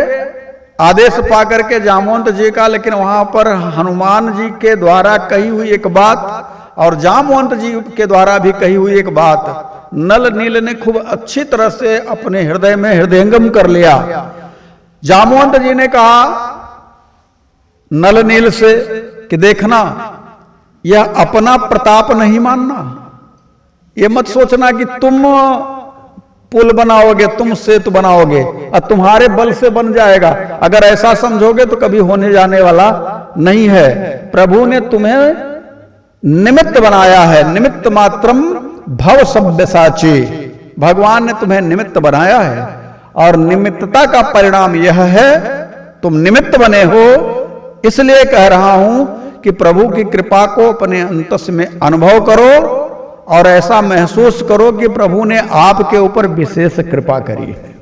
आदेश पाकर के जामवंत जी का, लेकिन वहां पर हनुमान जी के द्वारा कही हुई एक बात और जामवंत जी के द्वारा भी कही हुई एक बात नल नील ने खूब अच्छी तरह से अपने हृदय में हृदयंगम कर लिया। जामवंत जी ने कहा नल नील से कि देखना, यह अपना प्रताप नहीं मानना, यह मत सोचना कि तुम पुल बनाओगे, तुम सेतु बनाओगे और तुम्हारे बल से बन जाएगा। अगर ऐसा समझोगे तो कभी होने जाने वाला नहीं है। प्रभु ने तुम्हें निमित्त बनाया है, निमित्त मात्रम भव सव्यसाची। भगवान ने तुम्हें निमित्त बनाया है और निमित्तता का परिणाम यह है, तुम निमित्त बने हो। इसलिए कह रहा हूं कि प्रभु की कृपा को अपने अंतस में अनुभव करो और ऐसा महसूस करो कि प्रभु ने आपके ऊपर विशेष कृपा करी है।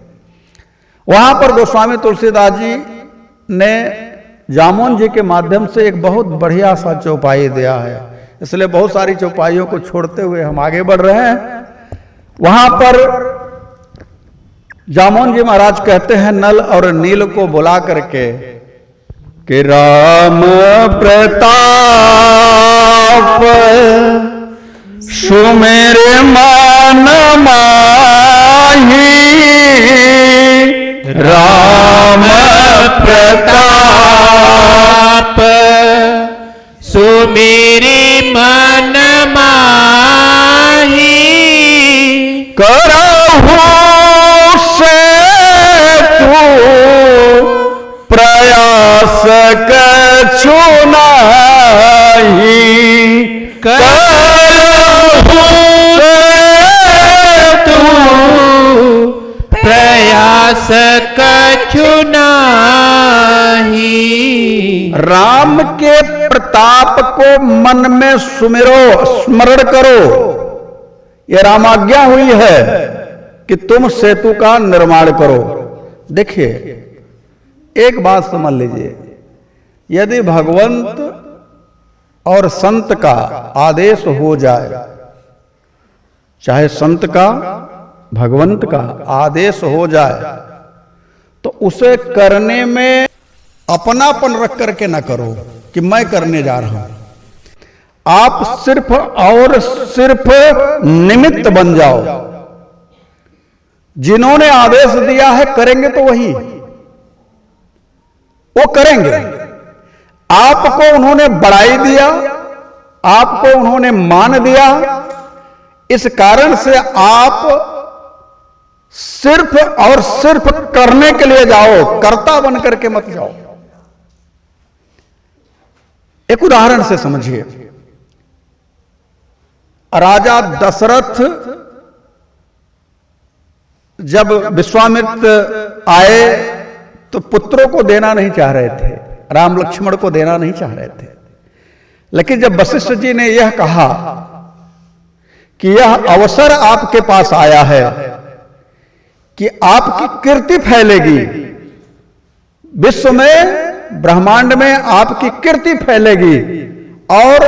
वहां पर गोस्वामी तुलसीदास जी ने जामोन जी के माध्यम से एक बहुत बढ़िया सा चौपाई दिया है, इसलिए बहुत सारी चौपाइयों को छोड़ते हुए हम आगे बढ़ रहे हैं। वहां पर जामोन जी महाराज कहते हैं नल और नील को बुला करके कि राम प्रताप सुमेरे मान माही, राम प्रताप सुमेरे मन माही, करहु से तू प्रयास कछु नहीं, करहु तू प्रयास कछु नाही। राम के प्रताप को मन में सुमिरो, स्मरण करो। यह रामाज्ञा हुई है कि तुम सेतु का निर्माण करो। देखिए एक बात समझ लीजिए, यदि भगवंत और संत का आदेश हो जाए, चाहे संत का भगवंत का आदेश हो जाए, तो उसे करने में अपनापन रख करके ना करो कि मैं करने जा रहा हूं। आप सिर्फ और सिर्फ निमित्त बन जाओ। जिन्होंने आदेश दिया है करेंगे तो वही वो करेंगे। आपको उन्होंने बढ़ाई दिया, आपको उन्होंने मान दिया, इस कारण से आप सिर्फ और सिर्फ करने के लिए जाओ, कर्ता बन करके मत जाओ। एक उदाहरण से समझिए, राजा दशरथ जब विश्वामित्र आए तो पुत्रों को देना नहीं चाह रहे थे, राम लक्ष्मण को देना नहीं चाह रहे थे। लेकिन जब वशिष्ठ जी ने यह कहा कि यह अवसर आपके पास आया है कि आपकी कीर्ति फैलेगी, विश्व में ब्रह्मांड में आपकी कीर्ति फैलेगी और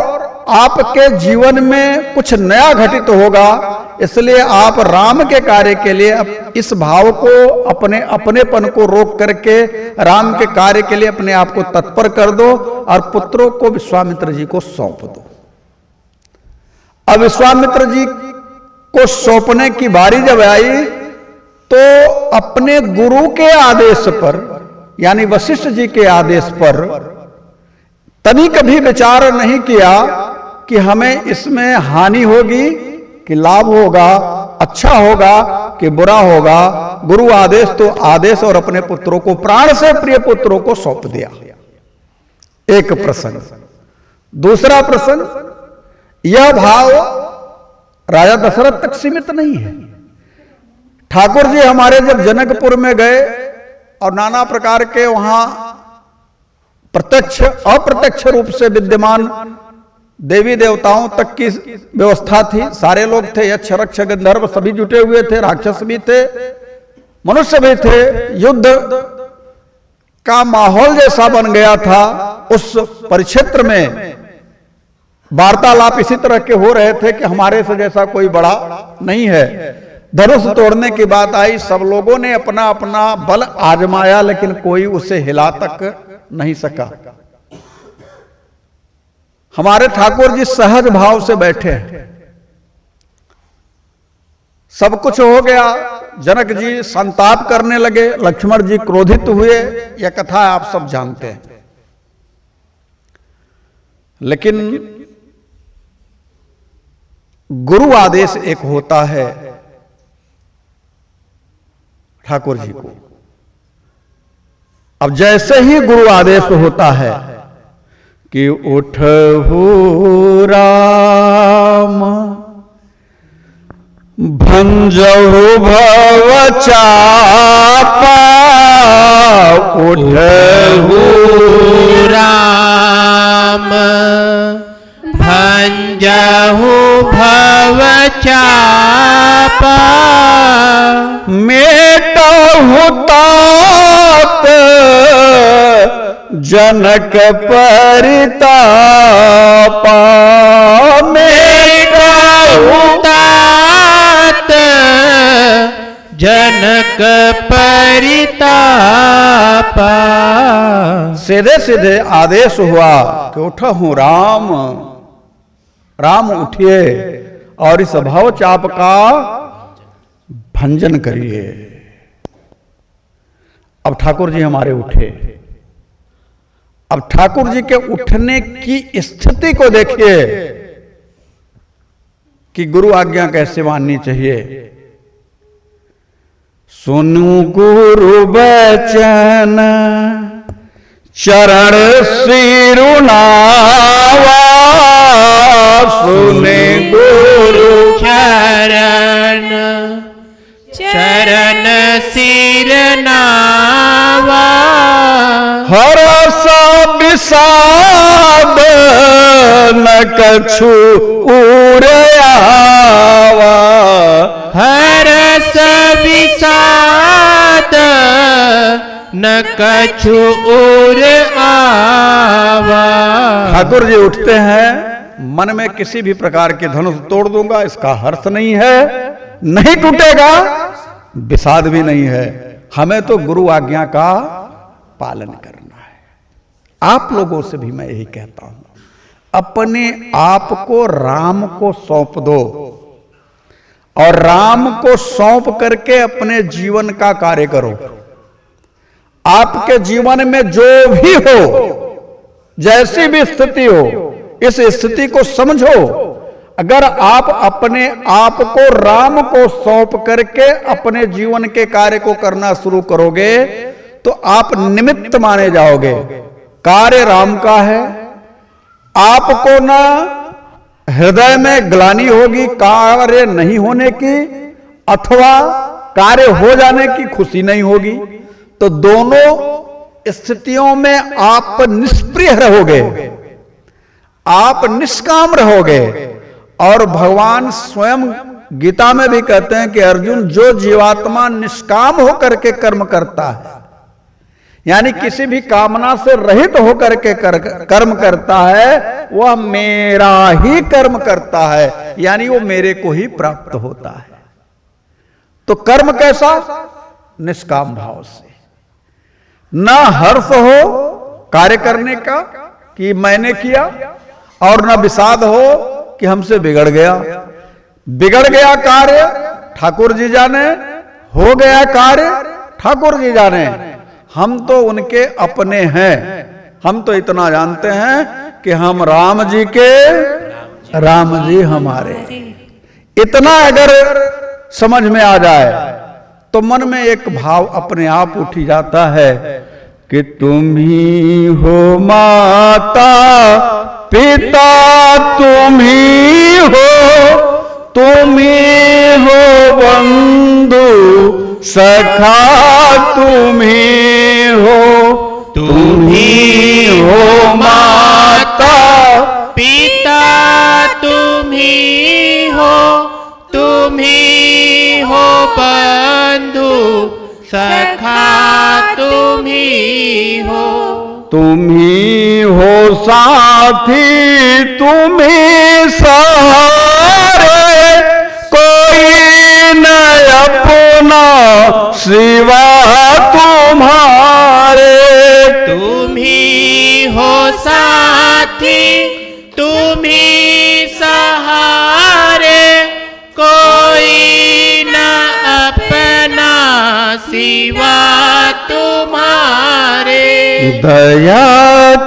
आपके जीवन में कुछ नया घटित होगा, इसलिए आप राम के कार्य के लिए इस भाव को, अपने अपनेपन को रोक करके राम के कार्य के लिए अपने आप को तत्पर कर दो और पुत्रों को विश्वामित्र जी को सौंप दो। अब विश्वामित्र जी को सौंपने की बारी जब आई तो अपने गुरु के आदेश पर, यानी वशिष्ठ जी के आदेश पर तभी कभी विचार नहीं किया कि हमें इसमें हानि होगी कि लाभ होगा, अच्छा होगा कि बुरा होगा। गुरु आदेश तो आदेश, और अपने पुत्रों को, प्राण से प्रिय पुत्रों को सौंप दिया। एक प्रसंग। दूसरा प्रसंग, यह भाव राजा दशरथ तक सीमित नहीं है। ठाकुर जी हमारे जब जनकपुर में गए और नाना प्रकार के वहां प्रत्यक्ष अप्रत्यक्ष रूप से विद्यमान देवी देवताओं तक की व्यवस्था थी, सारे लोग थे, यक्ष रक्ष गंधर्व सभी जुटे हुए थे, राक्षस भी थे, मनुष्य भी थे, युद्ध का माहौल जैसा बन गया था। उस परिक्षेत्र में वार्तालाप इसी तरह के हो रहे थे कि हमारे से जैसा कोई बड़ा नहीं है। धनुष तोड़ने की बात आई, सब लोगों ने अपना अपना बल आजमाया, लेकिन कोई उसे हिला तक नहीं सका। हमारे ठाकुर जी सहज भाव से बैठे हैं। सब कुछ हो गया, जनक जी संताप करने लगे, लक्ष्मण जी क्रोधित हुए, यह कथा आप सब जानते हैं। लेकिन गुरु आदेश एक होता है ठाकुर जी को। अब जैसे ही गुरु आदेश होता है कि उठहु राम भंजहु भव चापा, उठहु राम भंजहु भव चापा, मेटहु तात जनक परितापा, मेटहु तात जनक परितापा। सीधे सीधे आदेश हुआ कि उठहु राम, राम उठिए और इस भव चाप का भंजन करिए। अब ठाकुर जी हमारे उठे। अब ठाकुर जी के उठने की स्थिति को देखिए कि गुरु आज्ञा कैसे माननी चाहिए। सुनु गुरु बचन चरण सिरुनावा, सुने गुरु चरण चरण सिर नावा, हरस विषाद न कछु उरयावा, हरस विषाद न कछु उर आवा। ठाकुर जी उठते हैं, मन में किसी भी प्रकार के धनुष तोड़ दूंगा इसका हर्ष नहीं है, नहीं टूटेगा, विषाद भी नहीं है। हमें तो गुरु आज्ञा का पालन करना है। आप लोगों से भी मैं यही कहता हूं, अपने आप को राम को सौंप दो और राम को सौंप करके अपने जीवन का कार्य करो। आपके जीवन में जो भी हो, जैसी भी स्थिति हो, इस स्थिति को समझो। अगर आप अपने आप को राम को सौंप करके अपने जीवन के कार्य को करना शुरू करोगे तो आप निमित्त माने जाओगे। कार्य राम का है। आपको ना हृदय में ग्लानि होगी कार्य नहीं होने की, अथवा कार्य हो जाने की खुशी नहीं होगी। तो दोनों स्थितियों में आप निष्प्रिय रहोगे, आप निष्काम रहोगे। और भगवान स्वयं गीता में भी कहते हैं कि अर्जुन, जो जीवात्मा निष्काम होकर के कर्म करता है, यानी किसी भी कामना से रहित होकर के कर्म करता है, वह मेरा ही कर्म करता है, यानी वो मेरे को ही प्राप्त होता है। तो कर्म कैसा? निष्काम भाव से। न हर्ष हो कार्य करने का कि मैंने किया, और न विषाद हो कि हमसे बिगड़ गया। बिगड़ गया कार्य ठाकुर जी जाने, हो गया कार्य ठाकुर जी जाने। हम तो उनके अपने हैं। हम तो इतना जानते हैं कि हम राम जी के, राम जी हमारे। इतना अगर समझ में आ जाए तो मन में एक भाव अपने आप उठ जाता है कि तुम ही हो माता पिता, तुम ही हो बंधु सखा, तुम ही हो माता पिता, तुम ही हो बंधु सखा, तुम ही हो साथी, तुम ही सहारे, कोई न अपना सिवा तुम्हारे। तुम ही हो साथी, तुम ही सहारे, कोई न तुम्हारे दया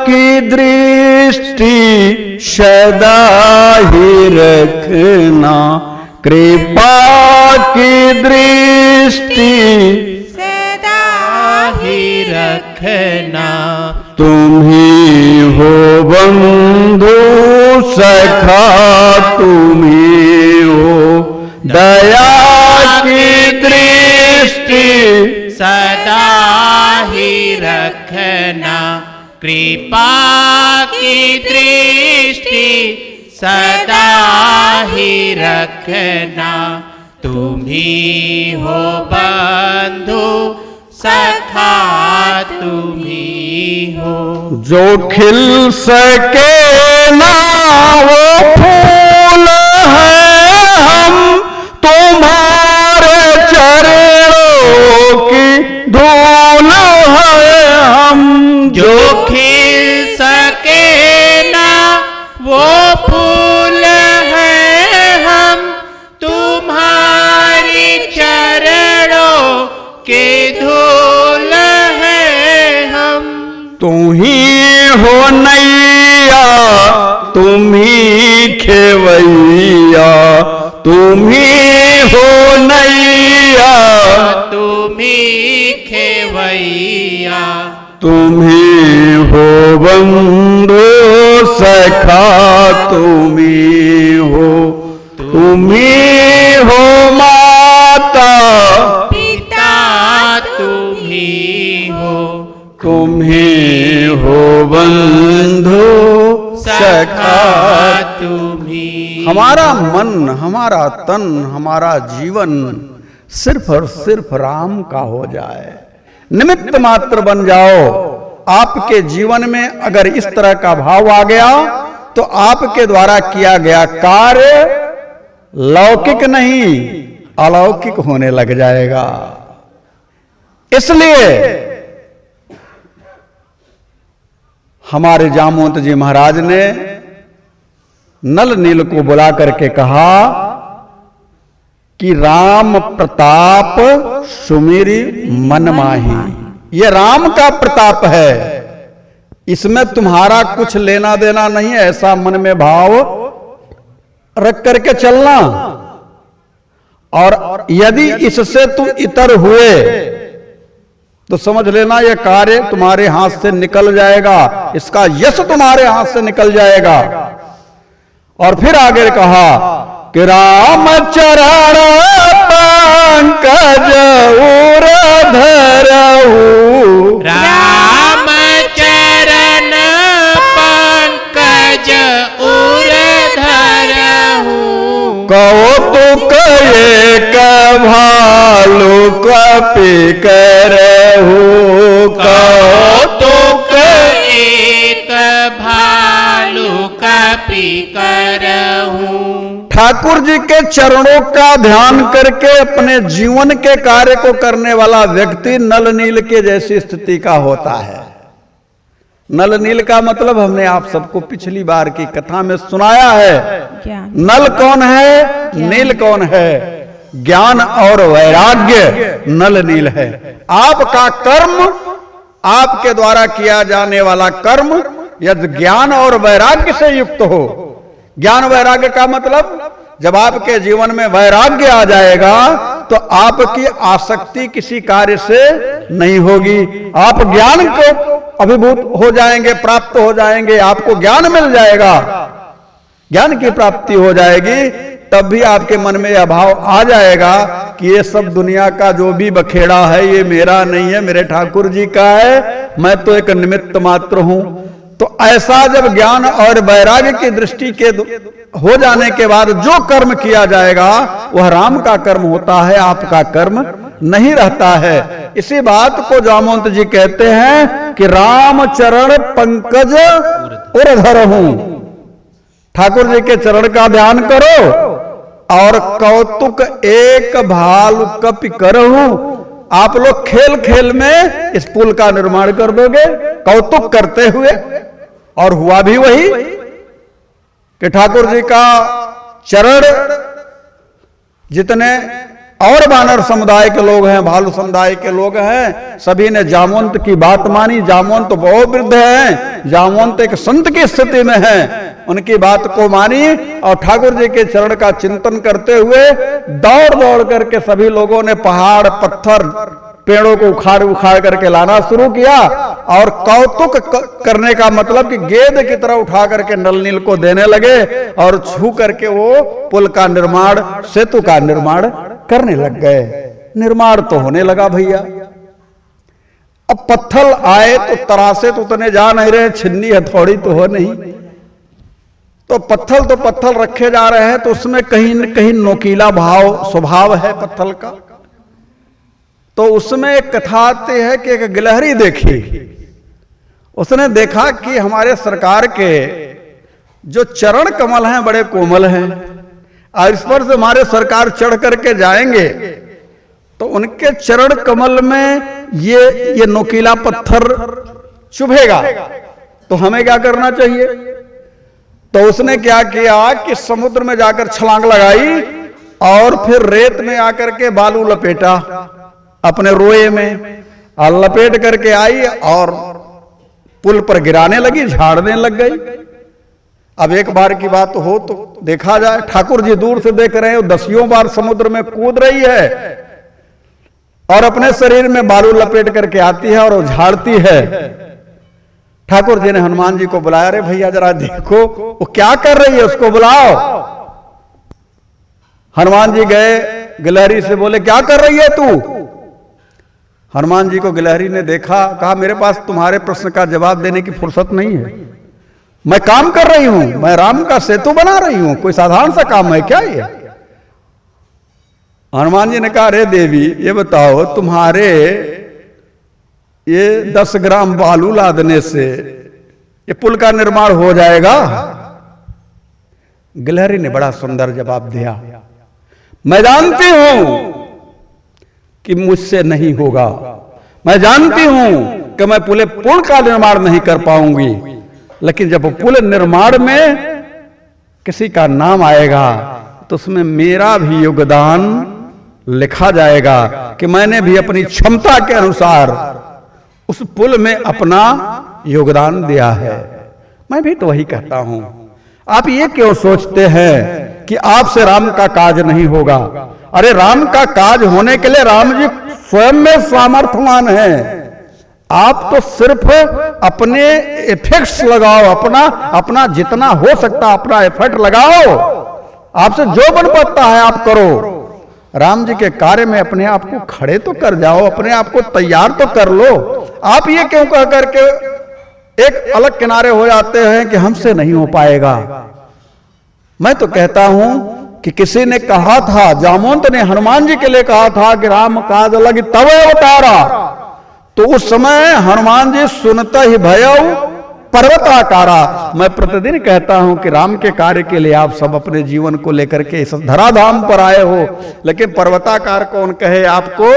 की दृष्टि सदा ही रखना, कृपा की दृष्टि सदा ही रखना। तुम ही हो बंधु सखा, तुम ही हो दया की दृष्टि सदा ही रखना, कृपा की दृष्टि सदा ही रखना। तुम ही हो बंधु सखा, तुम ही हो। जो खिल सके ना वो फूल है, हम तुम्हारे चरणों की धूल है। हम जो खिल सके ना वो फूल है, हम तुम्हारी चरणों के धूल है। हम तुम ही हो नैया, तुम ही खेवैया, तुम ही हो नैया, तुम ही खेवैया, तुम ही हो बंधु सखा, तुम ही हो, तुम ही हो माता पिता, तुम ही हो, तुम ही हो बंधु सखा। तुम ही। हमारा मन, हमारा तन, हमारा जीवन सिर्फ और सिर्फ राम का हो जाए, निमित्त मात्र बन जाओ। आपके जीवन में अगर इस तरह का भाव आ गया तो आपके द्वारा किया गया कार्य लौकिक नहीं अलौकिक होने लग जाएगा। इसलिए हमारे जामवंत जी महाराज ने नल नील को बुला करके कहा कि राम प्रताप सुमिरि मन माही। ये राम का प्रताप है, इसमें तुम्हारा कुछ लेना देना नहीं है, ऐसा मन में भाव रख करके चलना। और यदि इससे तुम इतर हुए तो समझ लेना ये कार्य तुम्हारे हाथ से निकल जाएगा, इसका यश तुम्हारे हाथ से निकल जाएगा। और फिर आगे कहा कि राम चरण पंकज उर धरऊ, राम चरण पंकज उर धरऊ, कौतुक एक भालु कपि करहु, कौतुक एक भालु कपि करहु। ठाकुर जी के चरणों का ध्यान करके अपने जीवन के कार्य को करने वाला व्यक्ति नल नील के जैसी स्थिति का होता है। नल नील का मतलब हमने आप सबको पिछली बार की कथा में सुनाया है। नल कौन है, नील कौन है? ज्ञान और वैराग्य नल नील है। आपका कर्म, आपके द्वारा किया जाने वाला कर्म यदि ज्ञान और वैराग्य से युक्त हो, ज्ञान वैराग्य का मतलब जब आपके जीवन में वैराग्य आ जाएगा तो आपकी आसक्ति किसी कार्य से नहीं होगी। आप ज्ञान को अभिभूत हो जाएंगे, प्राप्त हो जाएंगे, आपको ज्ञान मिल जाएगा, ज्ञान की प्राप्ति हो जाएगी। तब भी आपके मन में यह भाव आ जाएगा कि ये सब दुनिया का जो भी बखेड़ा है ये मेरा नहीं है, मेरे ठाकुर जी का है, मैं तो एक निमित्त मात्र हूं। तो ऐसा जब ज्ञान और वैराग्य की दृष्टि के हो जाने के बाद जो कर्म किया जाएगा वह राम का कर्म होता है, आपका कर्म नहीं रहता है। इसी बात को जामवंत जी कहते हैं कि राम चरण पंकज उर धरहूं, ठाकुर जी के चरण का ध्यान करो और कौतुक एक भालु कपि करहूं। आप लोग खेल खेल में इस पुल का निर्माण कर दोगे कौतुक करते हुए, और हुआ भी वही कि ठाकुर जी का चरण जितने और वानर समुदाय के लोग हैं, भालू समुदाय के लोग हैं, सभी ने जामवंत की बात मानी। जामवंत बहुत वृद्ध हैं, जामवंत एक संत की स्थिति में हैं, उनकी बात को मानी और ठाकुर जी के चरण का चिंतन करते हुए दौड़ दौड़ करके सभी लोगों ने पहाड़ पत्थर पेड़ों को उखाड़ उखाड़ करके लाना शुरू किया और कौतुक करने का मतलब कि गेंद की तरह उठा करके नल नील को देने लगे और छू करके वो पुल का निर्माण, सेतु का निर्माण करने लग गए। निर्माण तो होने लगा भैया। अब पत्थर आए तो तरासे तो उतने जा नहीं रहे, छिन्नी हथौड़ी तो हो नहीं, तो पत्थर रखे जा रहे हैं, तो उसमें कहीं न कहीं नोकीला स्वभाव है पत्थर का। तो उसमें एक कथा आती है कि एक गिलहरी देखी, उसने देखा कि हमारे सरकार के जो चरण कमल हैं बड़े कोमल हैं और इस पर से हमारे सरकार चढ़ करके जाएंगे तो उनके चरण कमल में ये नोकीला पत्थर चुभेगा, तो हमें क्या करना चाहिए। तो उसने क्या किया कि समुद्र में जाकर छलांग लगाई और फिर रेत में आकर के बालू लपेटा अपने रोए में और लपेट करके आई और पुल पर गिराने लगी, झाड़ने लग गई। अब एक बार की बात हो तो देखा जाए, ठाकुर जी दूर से देख रहे हैं, 10 बार समुद्र में कूद रही है और अपने शरीर में बालू लपेट करके आती है और झाड़ती है। ठाकुर जी ने हनुमान जी को बुलाया, अरे भैया जरा देखो वो क्या कर रही है, उसको बुलाओ। हनुमान जी गए, गिलहरी से बोले क्या कर रही है तू। हनुमान जी को गिलहरी ने देखा, कहा मेरे पास तुम्हारे प्रश्न का जवाब देने की फुर्सत नहीं है, मैं काम कर रही हूं, मैं राम का सेतु बना रही हूं, कोई साधारण सा काम है क्या ये। हनुमान जी ने कहा अरे देवी ये बताओ तुम्हारे ये 10 ग्राम बालू लादने से ये पुल का निर्माण हो जाएगा। गिलहरी ने बड़ा सुंदर जवाब दिया, मैं जानती हूं कि मुझसे नहीं होगा, मैं जानती हूं कि मैं पुल का निर्माण नहीं कर पाऊंगी, लेकिन जब पुल निर्माण में किसी का नाम आएगा तो उसमें मेरा भी योगदान लिखा जाएगा कि मैंने भी अपनी क्षमता के अनुसार उस पुल में अपना योगदान दिया है। मैं भी तो वही कहता हूं। आप ये क्यों सोचते हैं कि आपसे राम का काज नहीं होगा। अरे राम का काज होने के लिए राम जी स्वयं में सामर्थ्यवान हैं। आप तो सिर्फ अपने एफर्ट्स लगाओ, अपना जितना हो सकता अपना एफर्ट लगाओ, आपसे जो बन पाता है आप करो। राम जी के कार्य में अपने आप को खड़े तो कर जाओ, अपने आप को तैयार तो कर लो। आप ये क्यों कह करके एक अलग किनारे हो जाते हैं कि हमसे नहीं हो पाएगा। मैं तो कहता हूं कि किसी ने कहा था, जामवंत ने हनुमान जी के लिए कहा था कि राम काज लगी तब अवतारा, तो उस समय हनुमान जी सुनता ही भयऊ पर्वताकारा। मैं प्रतिदिन कहता हूं कि राम के कार्य के लिए आप सब अपने जीवन को लेकर के इस धराधाम पर आए हो, लेकिन पर्वताकार कौन कहे आपको।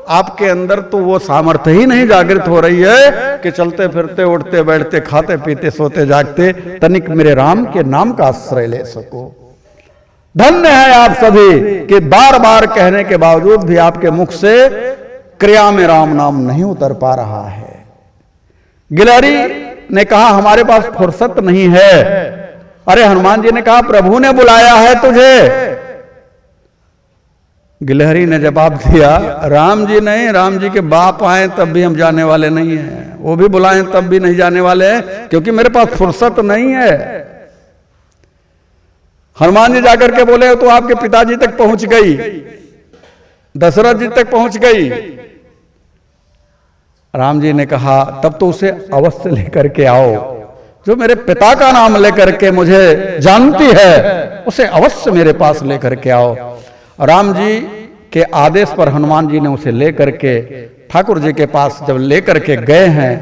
आपके अंदर तो वो सामर्थ्य ही नहीं जागृत हो रही है कि चलते फिरते उठते बैठते खाते पीते सोते जागते तनिक मेरे राम के नाम का आश्रय ले सको। धन्य है आप सभी कि बार बार कहने के बावजूद भी आपके मुख से क्रिया में राम नाम नहीं उतर पा रहा है। गिलहरी ने कहा हमारे पास फुर्सत नहीं है। अरे हनुमान जी ने कहा प्रभु ने बुलाया है तुझे। गिलहरी ने जवाब दिया राम जी नहीं, राम जी के बाप आए तब भी हम जाने वाले नहीं हैं, वो भी बुलाएं तब भी नहीं जाने वाले हैं, क्योंकि मेरे पास फुर्सत नहीं है। हनुमान जी जाकर के बोले तो आपके पिताजी तक पहुंच गई, दशरथ जी तक पहुंच गई। राम जी ने कहा तब तो उसे अवश्य लेकर के आओ, जो मेरे पिता का नाम लेकर के मुझे जानती है उसे अवश्य मेरे पास लेकर के आओ। राम जी के आदेश पर हनुमान जी ने उसे लेकर के ठाकुर जी के पास जब लेकर के गए हैं,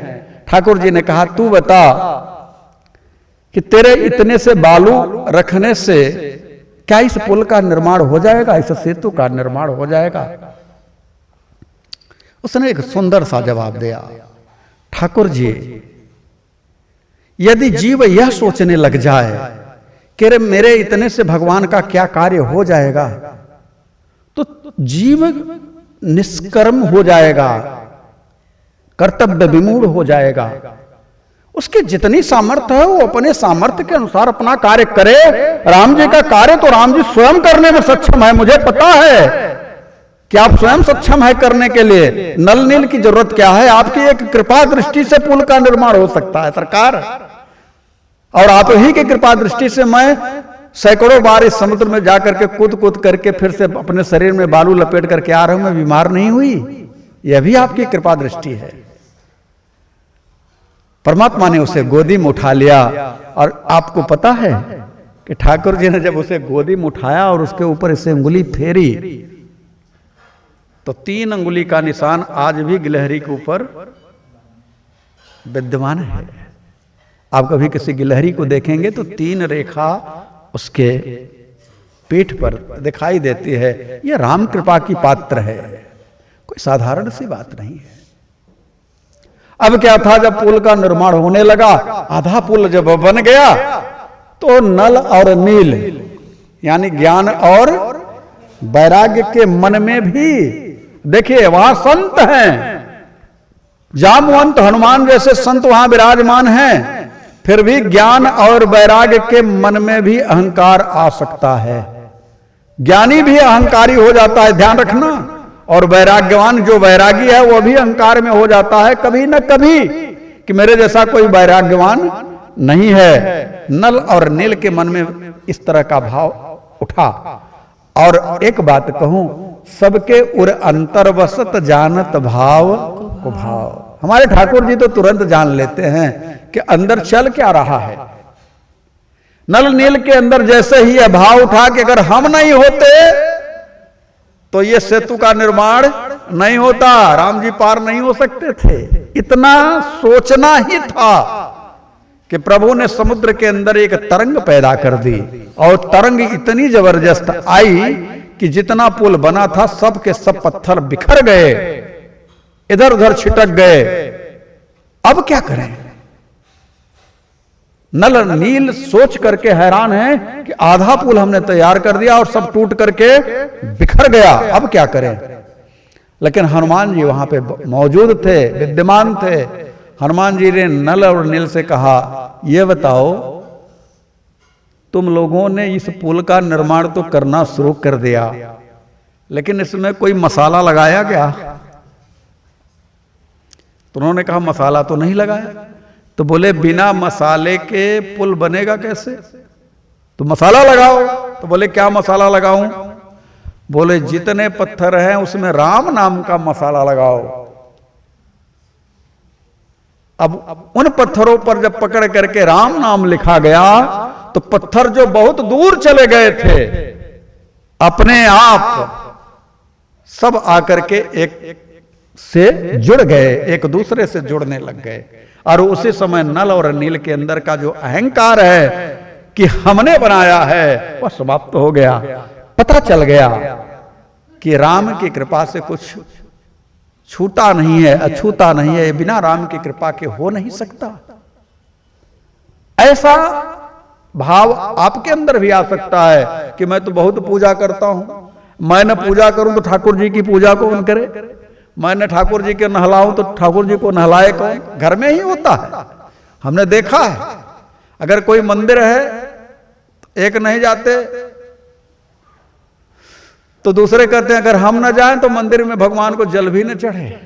ठाकुर जी ने कहा तू बता कि तेरे इतने से बालू रखने से क्या इस पुल का निर्माण हो जाएगा, इस सेतु का निर्माण हो जाएगा। उसने एक सुंदर सा जवाब दिया, ठाकुर जी यदि जीव यह सोचने लग जाए कि मेरे इतने से भगवान का क्या कार्य हो जाएगा, तो जीव निष्कर्म हो जाएगा, कर्तव्य विमूढ़ हो जाएगा। उसकी जितनी सामर्थ्य है वो अपने सामर्थ्य के अनुसार अपना कार्य करे। राम जी का कार्य तो राम जी स्वयं करने में सक्षम है, मुझे पता है कि आप स्वयं सक्षम है करने के लिए। नल नील की जरूरत क्या है? आपकी एक कृपा दृष्टि से पुल का निर्माण हो सकता है सरकार, और आप ही की कृपा दृष्टि से मैं सैकड़ों बार इस समुद्र में जाकर के कूद कूद करके फिर से अपने शरीर में बालू लपेट करके आ रहा हूं, मैं बीमार नहीं हुई। यह भी आपकी कृपा दृष्टि है। परमात्मा ने उसे गोदी में उठा लिया, और आपको पता है कि ठाकुर जी ने जब उसे गोदी में उठाया और उसके ऊपर इसे उंगली फेरी तो 3 अंगुली का निशान आज भी गिलहरी के ऊपर विद्यमान है। आप कभी किसी गिलहरी को देखेंगे तो 3 रेखा उसके पीठ पर दिखाई देती है। यह राम कृपा की पात्र है, कोई साधारण सी बात नहीं है। अब क्या था, जब पुल का निर्माण होने लगा, आधा पुल जब बन गया तो नल और नील यानी ज्ञान और वैराग्य के मन में भी, देखिए वहां संत हैं, जामवंत हनुमान जैसे संत वहां विराजमान हैं, फिर भी ज्ञान और वैराग्य के मन में भी अहंकार आ सकता है। ज्ञानी भी अहंकारी हो जाता है, ध्यान रखना, और वैराग्यवान जो वैरागी है वो भी अहंकार में हो जाता है कभी न कभी, कि मेरे जैसा कोई वैराग्यवान नहीं है। नल और नील के मन में इस तरह का भाव उठा। और एक बात कहूं, सबके उर अंतर्वसत जानत भाव को भाव। हमारे ठाकुर जी तो तुरंत जान लेते हैं कि अंदर चल क्या रहा है। नल नील के अंदर जैसे ही यह भाव उठा कि अगर हम नहीं होते तो ये सेतु का निर्माण नहीं होता, राम जी पार नहीं हो सकते थे। इतना सोचना ही था कि प्रभु ने समुद्र के अंदर एक तरंग पैदा कर दी, और तरंग इतनी जबरदस्त आई कि जितना पुल बना था सब के सब पत्थर बिखर गए, इधर उधर छिटक गए। अब क्या करें? नल नील सोच करके हैरान है कि आधा पुल हमने तैयार कर दिया और सब टूट करके बिखर गया, अब क्या करें? लेकिन हनुमान जी वहां पे मौजूद थे, विद्यमान थे। हनुमान जी ने नल और नील से कहा, ये बताओ, तुम लोगों ने इस पुल का निर्माण तो करना शुरू कर दिया, लेकिन इसमें कोई मसाला लगाया क्या? तो उन्होंने कहा, मसाला तो नहीं लगाया। तो बोले, बिना मसाले के पुल बनेगा कैसे? तो मसाला लगाओ। तो बोले, क्या मसाला लगाऊं? बोले, जितने पत्थर हैं उसमें राम नाम का मसाला लगाओ। अब उन पत्थरों पर जब पकड़ करके राम नाम लिखा गया तो पत्थर जो बहुत दूर चले गए थे, अपने आप सब आकर के एक से जुड़ गए, एक दूसरे से जुड़ने लग गए। और उसी समय नल और नील के अंदर का जो अहंकार है कि हमने बनाया है, वह समाप्त हो गया। पता चल गया कि राम की कृपा से कुछ छूटा नहीं है, अछूता नहीं है, बिना राम की कृपा के हो नहीं सकता। ऐसा भाव आपके अंदर भी आ सकता है कि मैं तो बहुत पूजा करता हूं, मैं न पूजा करूं तो ठाकुर जी की पूजा कौन करे, मैंने ठाकुर जी के नहलाऊं तो ठाकुर जी को नहलाए कौन? घर में ही होता है, हमने देखा है। अगर कोई मंदिर है तो एक नहीं जाते तो दूसरे कहते हैं अगर हम न जाएं तो मंदिर में भगवान को जल भी न चढ़े।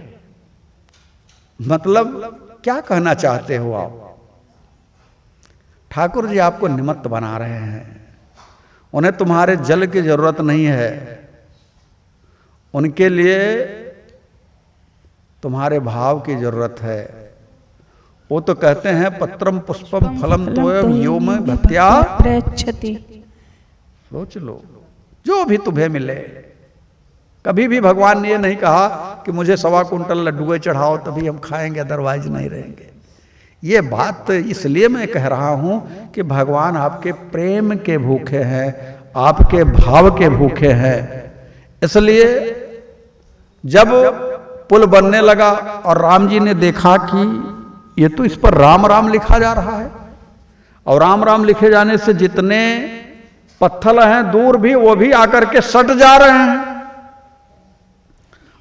मतलब क्या कहना चाहते हो आप? ठाकुर जी आपको निमित्त बना रहे हैं, उन्हें तुम्हारे जल की जरूरत नहीं है, उनके लिए तुम्हारे भाव की जरूरत है। वो तो कहते हैं पत्रम पुष्पम फलम तोयम यो में भक्त्या प्रयच्छति। सोच लो, जो भी तुम्हें मिले। कभी भी भगवान ने ये नहीं कहा कि मुझे 1.25 कुंटल लड्डुए चढ़ाओ तभी हम खाएंगे, अदरवाइज नहीं रहेंगे। ये बात इसलिए मैं कह रहा हूं कि भगवान आपके प्रेम के भूखे हैं, आपके भाव के भूखे हैं। इसलिए जब पुल बनने लगा और राम जी ने देखा कि ये तो इस पर राम राम लिखा जा रहा है, और राम राम लिखे जाने से जितने पत्थर हैं दूर भी वो भी आकर के सट जा रहे हैं।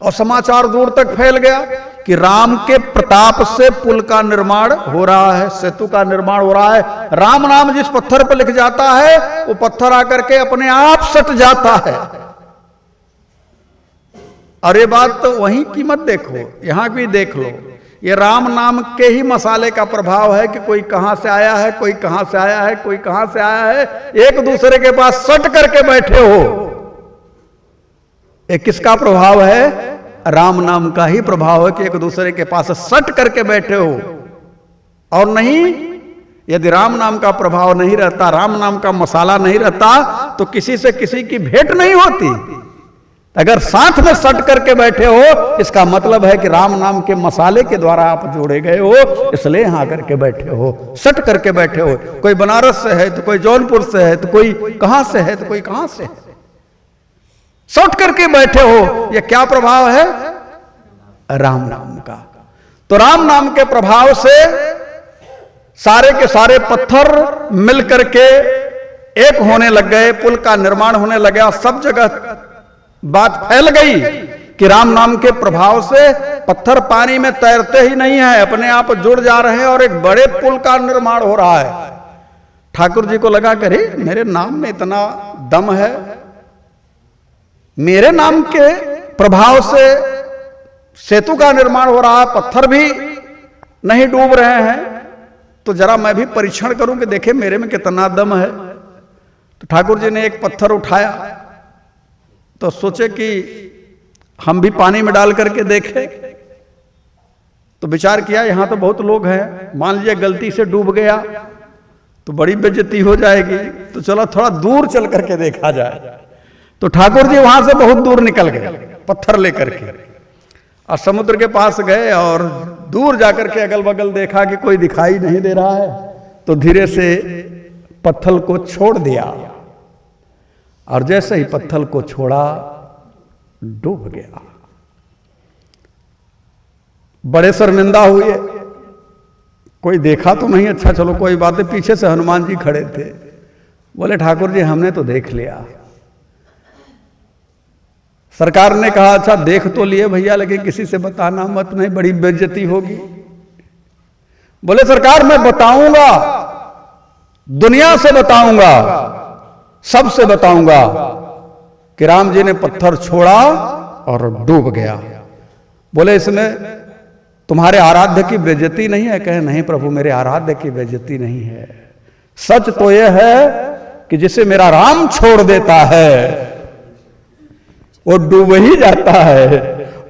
और समाचार दूर तक फैल गया कि राम के प्रताप से पुल का निर्माण हो रहा है, सेतु का निर्माण हो रहा है। राम नाम जिस पत्थर पर लिख जाता है वो पत्थर आकर के अपने आप सट जाता है। और ये बात तो वहीं की मत देखो, यहां भी देख लो, ये राम नाम के ही मसाले का प्रभाव है कि कोई कहां से आया है, कोई कहां से आया है, कोई कहां से आया है, एक दूसरे के पास सट करके बैठे हो। ये किसका प्रभाव है? राम नाम का ही प्रभाव है कि एक दूसरे के पास सट करके बैठे हो। और नहीं, यदि राम नाम का प्रभाव नहीं रहता, राम नाम का मसाला नहीं रहता, तो किसी से किसी की भेंट नहीं होती। अगर साथ में सट करके बैठे हो, इसका मतलब है कि राम नाम के मसाले के द्वारा आप जोड़े गए हो, इसलिए यहां करके बैठे हो, सट करके बैठे हो। कोई बनारस से है तो कोई जौनपुर से है तो कोई कहां से है तो कोई कहां से है, सट करके बैठे हो। यह क्या प्रभाव है? राम नाम का। तो राम नाम के प्रभाव से सारे के सारे पत्थर मिलकर के एक होने लग गए, पुल का निर्माण होने लगा। सब जगह बात फैल गई कि राम नाम के प्रभाव से पत्थर पानी में तैरते ही नहीं है, अपने आप जुड़ जा रहे हैं और एक बड़े पुल का निर्माण हो रहा है। ठाकुर जी को लगा करे मेरे नाम में इतना दम है, मेरे नाम के प्रभाव से सेतु का निर्माण हो रहा है, पत्थर भी नहीं डूब रहे हैं, तो जरा मैं भी परीक्षण करूं कि देखे मेरे में कितना दम है। तो ठाकुर जी ने एक पत्थर उठाया तो सोचे कि हम भी पानी में डाल करके देखें। तो विचार किया यहां तो बहुत लोग हैं, मान लीजिए गलती से डूब गया तो बड़ी बेइज्जती हो जाएगी, तो चलो थोड़ा दूर चल करके देखा जाए। तो ठाकुर जी वहां से बहुत दूर निकल गए पत्थर लेकर के और समुद्र के पास गए और दूर जाकर के अगल बगल देखा कि कोई दिखाई नहीं दे रहा है, तो धीरे से पत्थर को छोड़ दिया और जैसे ही पत्थर को छोड़ा डूब गया। बड़े शर्मिंदा हुए, कोई देखा तो नहीं, अच्छा चलो कोई बात नहीं। पीछे से हनुमान जी खड़े थे, बोले ठाकुर जी हमने तो देख लिया। सरकार ने कहा अच्छा देख तो लिए भैया, लेकिन किसी से बताना मत, नहीं बड़ी बेइज्जती होगी। बोले सरकार मैं बताऊंगा, दुनिया से बताऊंगा, सबसे बताऊंगा कि राम जी ने पत्थर छोड़ा और डूब गया। बोले इसमें तुम्हारे आराध्य की बेइज्जती नहीं है? कहे नहीं प्रभु मेरे आराध्य की बेइज्जती नहीं है, सच तो यह है कि जिसे मेरा राम छोड़ देता है वो डूब ही जाता है,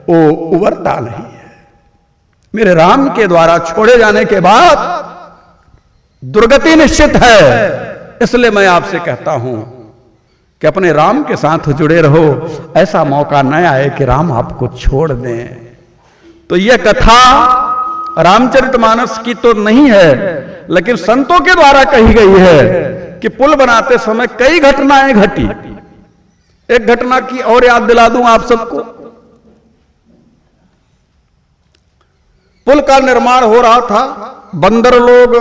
वो उबरता नहीं है। मेरे राम के द्वारा छोड़े जाने के बाद दुर्गति निश्चित है। इसलिए मैं आपसे कहता हूं कि अपने राम के साथ जुड़े रहो, ऐसा मौका न आए कि राम आपको छोड़ दें। तो यह कथा रामचरितमानस की तो नहीं है, लेकिन संतों के द्वारा कही गई है कि पुल बनाते समय कई घटनाएं घटी। एक घटना की और याद दिला दूं आप सबको। पुल का निर्माण हो रहा था, बंदर लोग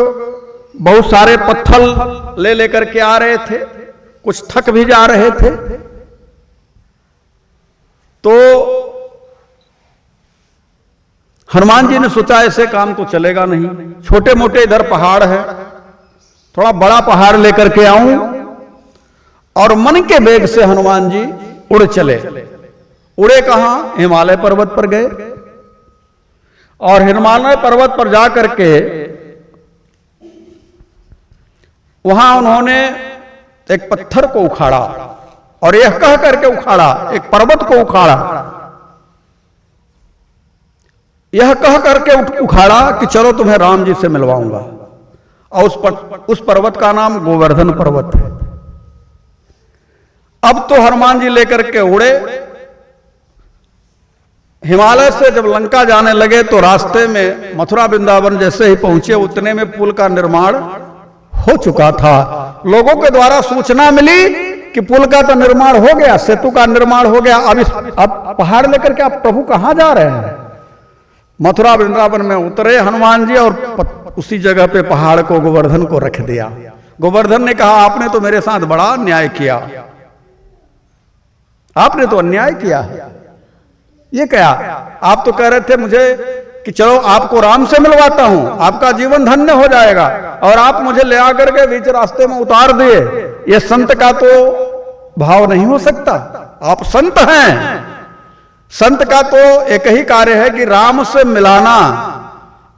बहुत सारे पत्थर ले लेकर के आ रहे थे, कुछ थक भी जा रहे थे। तो हनुमान जी ने सोचा ऐसे काम तो चलेगा नहीं, छोटे मोटे इधर पहाड़ है, थोड़ा बड़ा पहाड़ लेकर के आऊं। और मन के वेग से हनुमान जी उड़ चले। उड़े कहां? हिमालय पर्वत पर गए और हिमालय पर्वत पर जाकर के वहां उन्होंने एक पत्थर को उखाड़ा और यह कह करके उखाड़ा, एक पर्वत को उखाड़ा, यह कह करके उखाड़ा कि चलो तुम्हें राम जी से मिलवाऊंगा। और उस पर्वत का नाम गोवर्धन पर्वत है। अब तो हनुमान जी लेकर के उड़े। हिमालय से जब लंका जाने लगे तो रास्ते में मथुरा वृंदावन जैसे ही पहुंचे उतने में पुल का निर्माण हो चुका था। लोगों के द्वारा सूचना मिली कि पुल का तो निर्माण हो गया, सेतु का निर्माण हो गया। अब पहाड़ लेकर के आप प्रभु कहां जा रहे हैं? मथुरा वृंदावन में उतरे हनुमान जी और उसी जगह पे पहाड़ को गोवर्धन को रख दिया। गोवर्धन ने कहा आपने तो मेरे साथ बड़ा अन्याय किया, आपने तो अन्याय किया है, ये क्या? आप तो कह रहे थे मुझे कि चलो आपको राम से मिलवाता हूं, आपका जीवन धन्य हो जाएगा, और आप मुझे ले आकर के बीच रास्ते में उतार दिए। ये संत का तो भाव नहीं हो सकता। आप संत हैं, संत का तो एक ही कार्य है कि राम से मिलाना।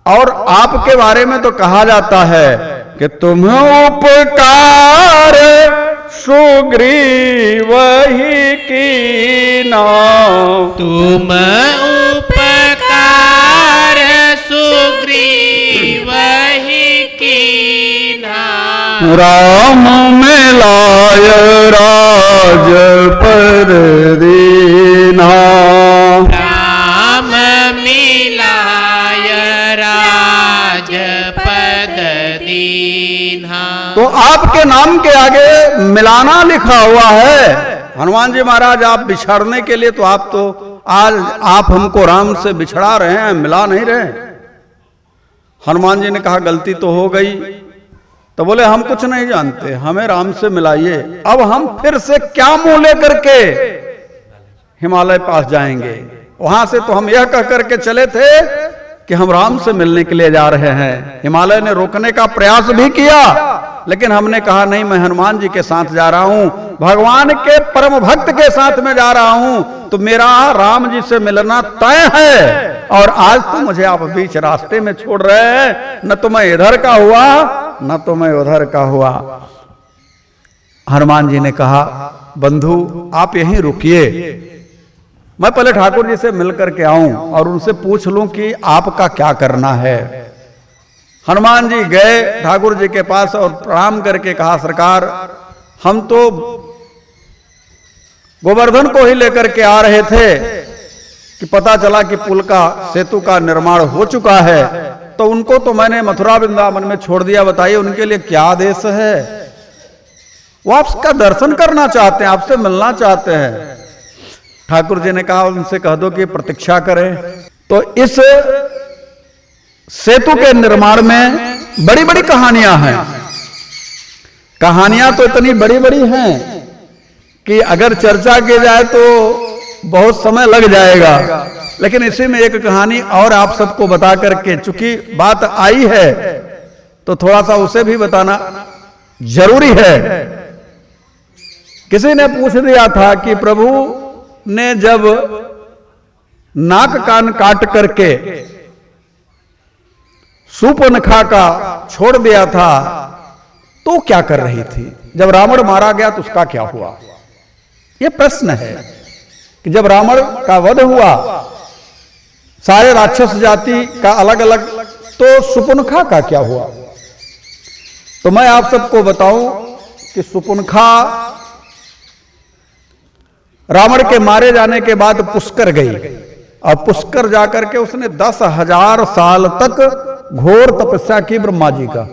और आपके बारे में तो कहा जाता है कि तुम उपकार सुग्रीव ही कीना, तुम उपकार सुग्रीव ही कीना, राम मिलाय राज पर दीना, राम मिलाय राज पद दीन्हा। तो आपके नाम के आगे मिलाना लिखा हुआ है। हनुमान जी महाराज, आप बिछड़ने के लिए तो आज आप हमको राम से बिछड़ा रहे हैं, मिला नहीं रहे। हनुमान जी ने कहा गलती तो हो गई। तो बोले हम कुछ नहीं जानते, हमें राम से मिलाइए। अब हम फिर से क्या मुंह लेकर के हिमालय पास जाएंगे? वहां से तो हम यह कह करके चले थे कि हम राम से मिलने के लिए जा रहे हैं। हिमालय ने रोकने का प्रयास भी किया, लेकिन हमने कहा नहीं, मैं हनुमान जी के साथ जा रहा हूं, भगवान के परम भक्त के साथ में जा रहा हूं, तो मेरा राम जी से मिलना तय है। और आज तो मुझे आप बीच रास्ते में छोड़ रहे हैं, न तो मैं इधर का हुआ न तो मैं उधर का हुआ। हनुमान जी ने कहा बंधु आप यहीं रुकिए, मैं पहले ठाकुर जी से मिल करके आऊं और उनसे पूछ लूं कि आपका क्या करना है। हनुमान जी गए ठाकुर जी के पास और प्रणाम करके कहा सरकार, हम तो गोवर्धन को ही लेकर के आ रहे थे कि पता चला कि पुल का सेतु का निर्माण हो चुका है, तो उनको तो मैंने मथुरा वृंदावन में छोड़ दिया। बताइए उनके लिए क्या आदेश है? वो आपका दर्शन करना चाहते हैं, आपसे मिलना चाहते हैं। ठाकुर जी ने कहा उनसे कह दो कि प्रतीक्षा करें। तो इस सेतु के निर्माण में बड़ी बड़ी कहानियां हैं। कहानियां तो इतनी बड़ी बड़ी हैं कि अगर चर्चा की जाए तो बहुत समय लग जाएगा, लेकिन इसी में एक कहानी और आप सबको बता करके, चूंकि बात आई है तो थोड़ा सा उसे भी बताना जरूरी है। किसी ने पूछ दिया था कि प्रभु ने जब नाक कान काट करके सूर्पनखा का छोड़ दिया था तो क्या कर रही थी? जब रावण मारा गया तो उसका क्या हुआ? यह प्रश्न है कि जब रावण का वध हुआ, सारे राक्षस जाति का अलग अलग, तो सूर्पनखा का क्या हुआ? तो मैं आप सबको बताऊं कि सूर्पनखा रावण के मारे जाने के बाद पुष्कर गई, और पुष्कर जाकर के उसने 10,000 साल तक घोर तपस्या की ब्रह्मा जी का।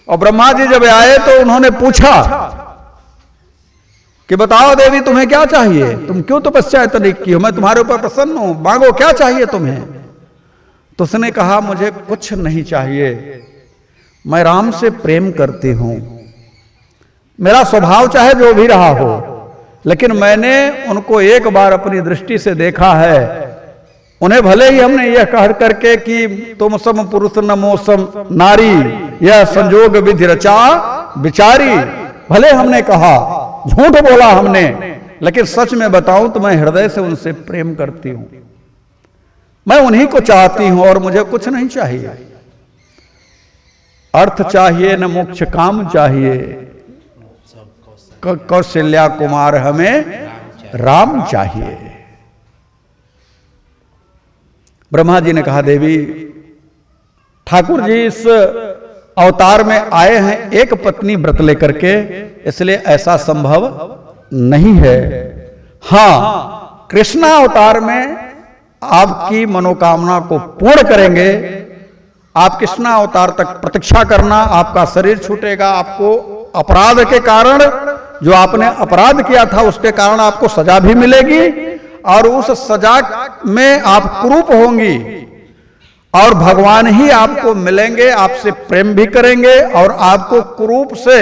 और ब्रह्मा जी जब आए तो उन्होंने पूछा कि बताओ देवी तुम्हें क्या चाहिए, तुम क्यों तपस्या इतनी की हो, मैं तुम्हारे ऊपर प्रसन्न हूं, मांगो क्या चाहिए तुम्हें। तो उसने कहा मुझे कुछ नहीं चाहिए, मैं राम से प्रेम करती हूं, मेरा स्वभाव चाहे जो भी रहा हो, लेकिन मैंने उनको एक बार अपनी दृष्टि से देखा है। उन्हें भले ही हमने यह कह करके कि तुम सम पुरुष न मोसम नारी, यह संजोग विधि रचा बिचारी, भले हमने कहा, झूठ बोला हमने, लेकिन सच में बताऊं तो मैं हृदय से उनसे प्रेम करती हूं, मैं उन्हीं को चाहती हूं और मुझे कुछ नहीं चाहिए। अर्थ चाहिए न मोक्ष काम चाहिए, कौशल्या कुमार हमें राम चाहिए। ब्रह्मा जी ने कहा देवी ठाकुर जी इस अवतार में आए हैं एक पत्नी व्रत लेकर के, इसलिए ऐसा संभव नहीं है। हां, कृष्णा अवतार में आपकी मनोकामना को पूर्ण करेंगे। आप कृष्णा अवतार तक प्रतीक्षा करना, आपका शरीर छूटेगा, आपको अपराध के कारण, जो आपने अपराध किया था उसके कारण आपको सजा भी मिलेगी, और उस सजा में आप कुरूप होंगी, और भगवान ही आपको मिलेंगे, आपसे प्रेम भी करेंगे, और आपको कुरूप से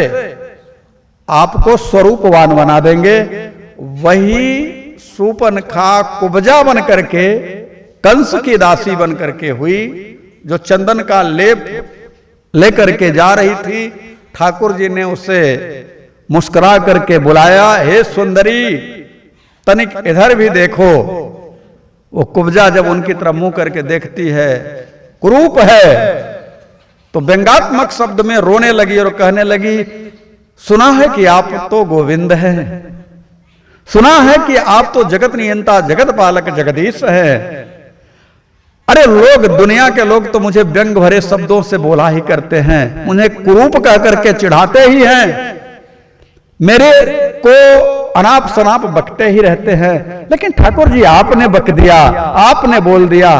आपको स्वरूपवान बना देंगे। वही सूपनखा कुब्जा बन करके कंस की दासी बन करके हुई, जो चंदन का लेप लेकर के जा रही थी। ठाकुर जी ने उसे मुस्कुरा करके बुलाया, हे सुंदरी तनिक इधर भी देखो। वो कुब्जा जब उनकी तरफ मुंह करके देखती है, कुरूप है, तो व्यंगात्मक शब्द में रोने लगी और कहने लगी, सुना है कि आप तो गोविंद हैं, सुना है कि आप तो जगत नियंता जगत पालक जगदीश हैं। अरे लोग, दुनिया के लोग तो मुझे व्यंग भरे शब्दों से बोला ही करते हैं, मुझे कुरूप कह करके चिढ़ाते ही हैं, मेरे को अनाप शनाप बकते ही रहते हैं। लेकिन ठाकुर जी आपने बक दिया, आपने बोल दिया,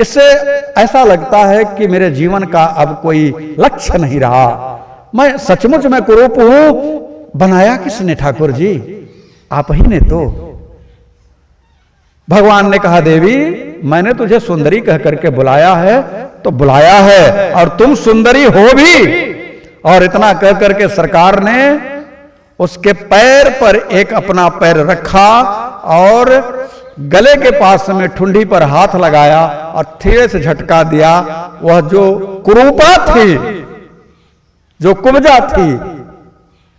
इससे ऐसा लगता है कि मेरे जीवन का अब कोई लक्ष्य नहीं रहा। मैं सचमुच में कुरूप हूं। बनाया किसने ठाकुर जी? आप ही ने तो। भगवान ने कहा, देवी मैंने तुझे सुंदरी कह करके बुलाया है तो बुलाया है, और तुम सुंदरी हो भी। और इतना कह करके सरकार ने उसके पैर पर एक अपना पैर रखा और गले के पास में ठुंडी पर हाथ लगाया और धीरे से झटका दिया। वह जो कुरूपा थी, जो कुब्जा थी,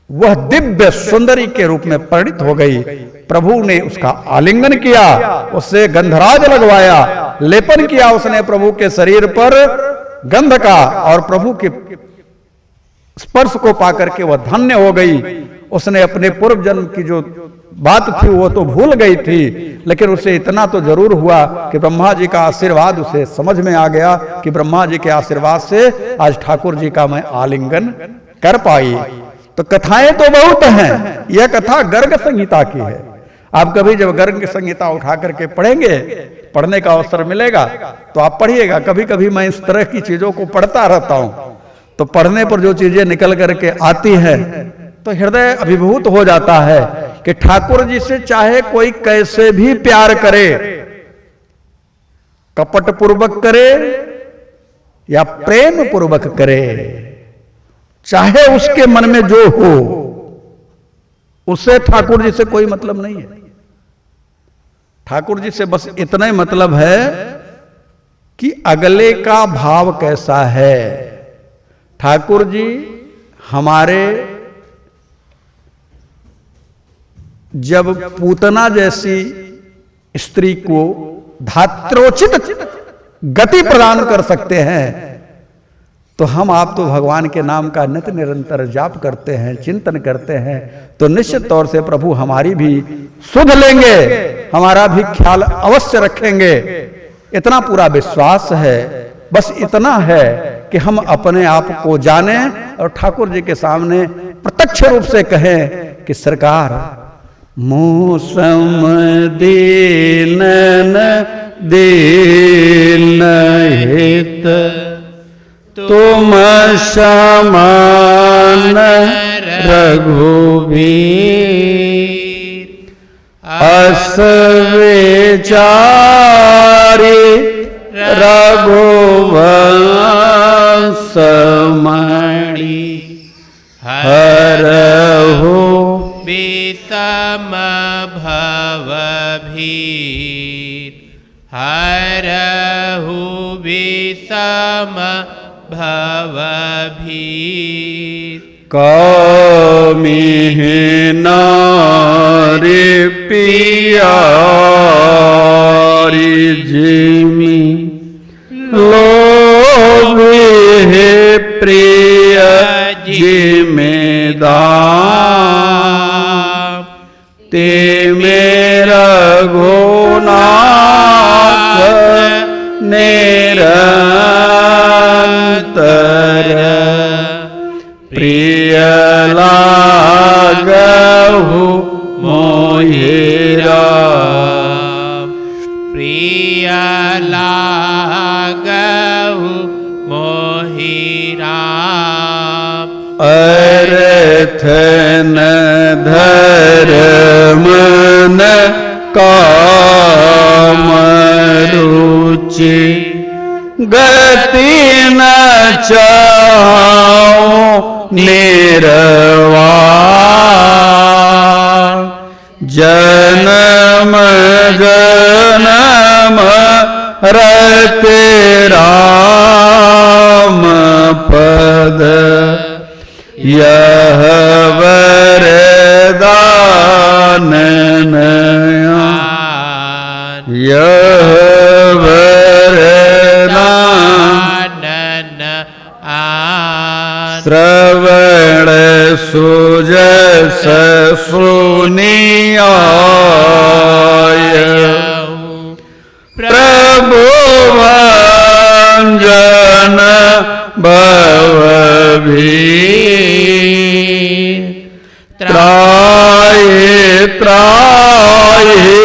वह दिव्य सुंदरी के रूप में परिणित हो गई। प्रभु ने उसका आलिंगन किया, उससे गंधराज लगवाया, लेपन किया उसने प्रभु के शरीर पर गंध का, और प्रभु के स्पर्श को पाकर के वह धन्य हो गई। उसने अपने पूर्व जन्म की जो बात थी वो तो भूल गई थी, लेकिन उसे इतना तो जरूर हुआ कि ब्रह्मा जी का आशीर्वाद उसे समझ में आ गया कि ब्रह्मा जी के आशीर्वाद से आज ठाकुर जी का मैं आलिंगन कर पाई। तो कथाएं तो बहुत हैं, यह कथा गर्ग संहिता की है। आप कभी जब गर्ग संहिता उठा करके पढ़ेंगे, पढ़ने का अवसर मिलेगा तो आप पढ़िएगा। कभी कभी मैं इस तरह की चीजों को पढ़ता रहता हूं, तो पढ़ने पर जो चीजें निकल करके आती है तो हृदय अभिभूत हो जाता है कि ठाकुर जी से चाहे कोई कैसे भी प्यार करे, कपट पूर्वक करे या प्रेम पूर्वक करे, चाहे उसके मन में जो हो, उससे ठाकुर जी से कोई मतलब नहीं है। ठाकुर जी से बस इतना ही मतलब है कि अगले का भाव कैसा है। ठाकुर जी हमारे जब पूतना जैसी स्त्री को धात्रोचित गति प्रदान कर सकते हैं, तो हम आप तो भगवान के नाम का नित्य निरंतर जाप करते हैं, चिंतन करते हैं, तो निश्चित तौर से प्रभु हमारी भी सुध लेंगे, हमारा भी ख्याल अवश्य रखेंगे। इतना पूरा विश्वास है। बस इतना है कि हम अपने आप को जाने और ठाकुर जी के सामने प्रत्यक्ष रूप से कहें कि सरकार मूसम दीन दीन हित तुम समान रघुवीर अस विचारी रघुवंश मणि हरहु विषम भवभीर हरहु विषम भवभीर कौमिह नारी पियारी जिमि लोभिः प्रिय जिमेदार ते मेरा गुनाह निरंतर प्रिय लागहु मोहिरा प्रिय लागहु मोहिरा अर्थ न धर्म न काम रुचि गति न चाहो निर्वाण जन्म रते राम पद यह वरदान नया यह वरदान श्रवण सुजस सुनियाय प्रभु वंजन भवभीर त्राये त्राये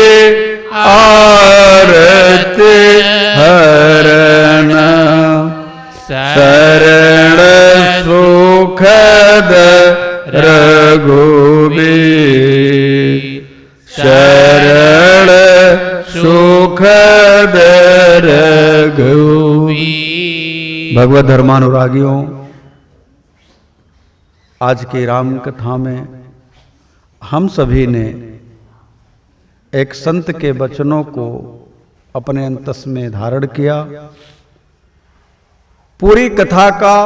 आरति हरण शरण सुखद रघुबीर शरण सुखद रघुबीर। भगवत धर्मानुरागियों, आज की राम कथा में हम सभी ने एक संत के वचनों को अपने अंतस में धारण किया। पूरी कथा का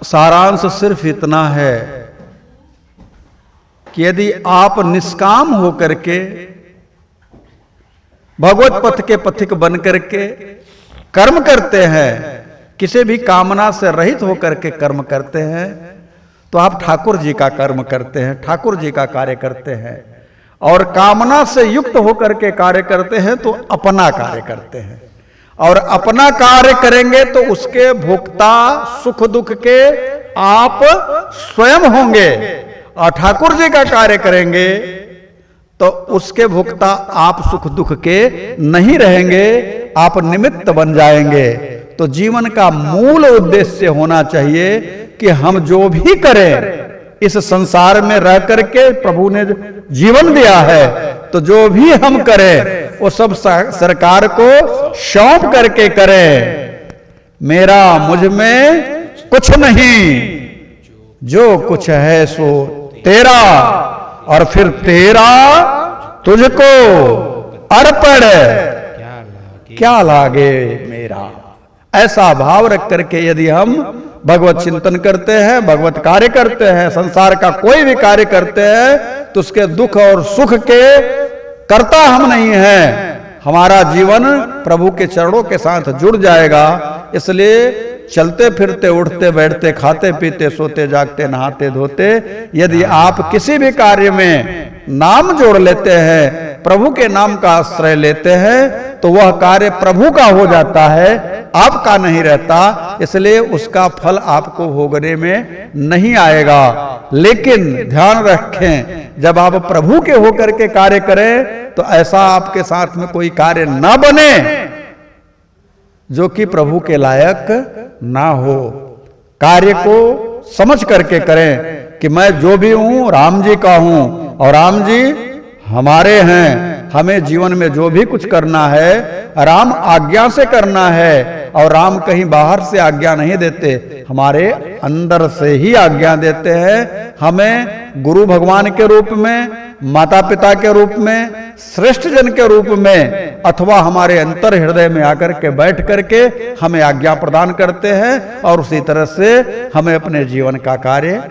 सारांश सिर्फ इतना है कि यदि आप निष्काम होकर के भगवत पथ के पथिक बन करके कर्म करते हैं, किसी भी कामना से रहित होकर के कर्म करते हैं, तो आप ठाकुर जी का कर्म करते हैं, ठाकुर जी का कार्य करते हैं। और कामना से युक्त होकर के कार्य करते हैं तो अपना कार्य करते हैं, और अपना कार्य करेंगे तो उसके भोक्ता सुख दुख के आप स्वयं होंगे, और ठाकुर जी का कार्य करेंगे तो उसके भोक्ता आप सुख दुख के नहीं रहेंगे, आप निमित्त बन जाएंगे। तो जीवन का मूल उद्देश्य होना चाहिए कि हम जो भी करें इस संसार में रह करके प्रभु ने जीवन दिया है, तो जो भी हम करें वो सब सरकार को सौंप करके करें। मेरा मुझ में कुछ नहीं, जो कुछ है सो तेरा, और फिर तेरा तुझको अर्पण क्या लागे मेरा। ऐसा भाव रख करके यदि हम भगवत चिंतन करते हैं, भगवत कार्य करते हैं, संसार का कोई भी कार्य करते हैं, तो उसके दुख और सुख के कर्ता हम नहीं हैं। हमारा जीवन प्रभु के चरणों के साथ जुड़ जाएगा। इसलिए चलते फिरते उठते बैठते खाते पीते सोते जागते नहाते धोते यदि आप किसी भी कार्य में नाम जोड़ लेते हैं, प्रभु के नाम का आश्रय लेते हैं, तो वह कार्य प्रभु का हो जाता है, आपका नहीं रहता। इसलिए उसका फल आपको भोगने में नहीं आएगा। लेकिन ध्यान रखें, जब आप प्रभु के होकर के कार्य करें तो ऐसा आपके साथ में कोई कार्य ना बने जो कि प्रभु के लायक ना हो। कार्य को समझ करके करें कि मैं जो भी हूं राम जी का हूं, और राम जी हमारे हैं। हमें जीवन में जो भी कुछ करना है राम आज्ञा से करना है, और राम कहीं बाहर से आज्ञा नहीं देते, हमारे अंदर से ही आज्ञा देते हैं। हमें गुरु भगवान के रूप में, माता पिता के रूप में, श्रेष्ठ जन के रूप में, अथवा हमारे अंतर हृदय में आकर के बैठ करके हमें आज्ञा प्रदान करते हैं, और उसी तरह से हमें अपने जीवन का कार्य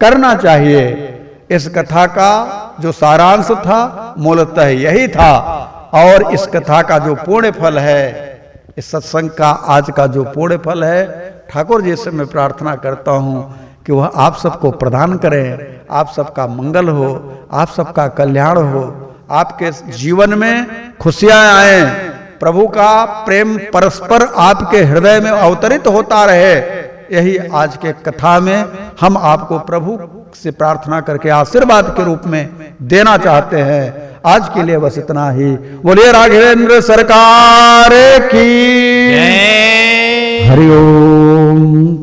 करना चाहिए। इस कथा का जो सारांश था मूलतः यही था, और इस कथा का जो पुण्य फल है, इस सत्संग का आज का जो पुण्य फल है, ठाकुर जी से मैं प्रार्थना करता हूं कि वह आप सबको प्रदान करें, आप सबका मंगल हो, आप सबका कल्याण हो, आपके जीवन में खुशियां आए, प्रभु का प्रेम परस्पर आपके हृदय में अवतरित होता रहे। यही आज के कथा में हम आपको प्रभु से प्रार्थना करके आशीर्वाद के रूप में देना चाहते हैं। आज के लिए बस इतना ही। बोलिए राघवेंद्र सरकार की जय। हरि ओम।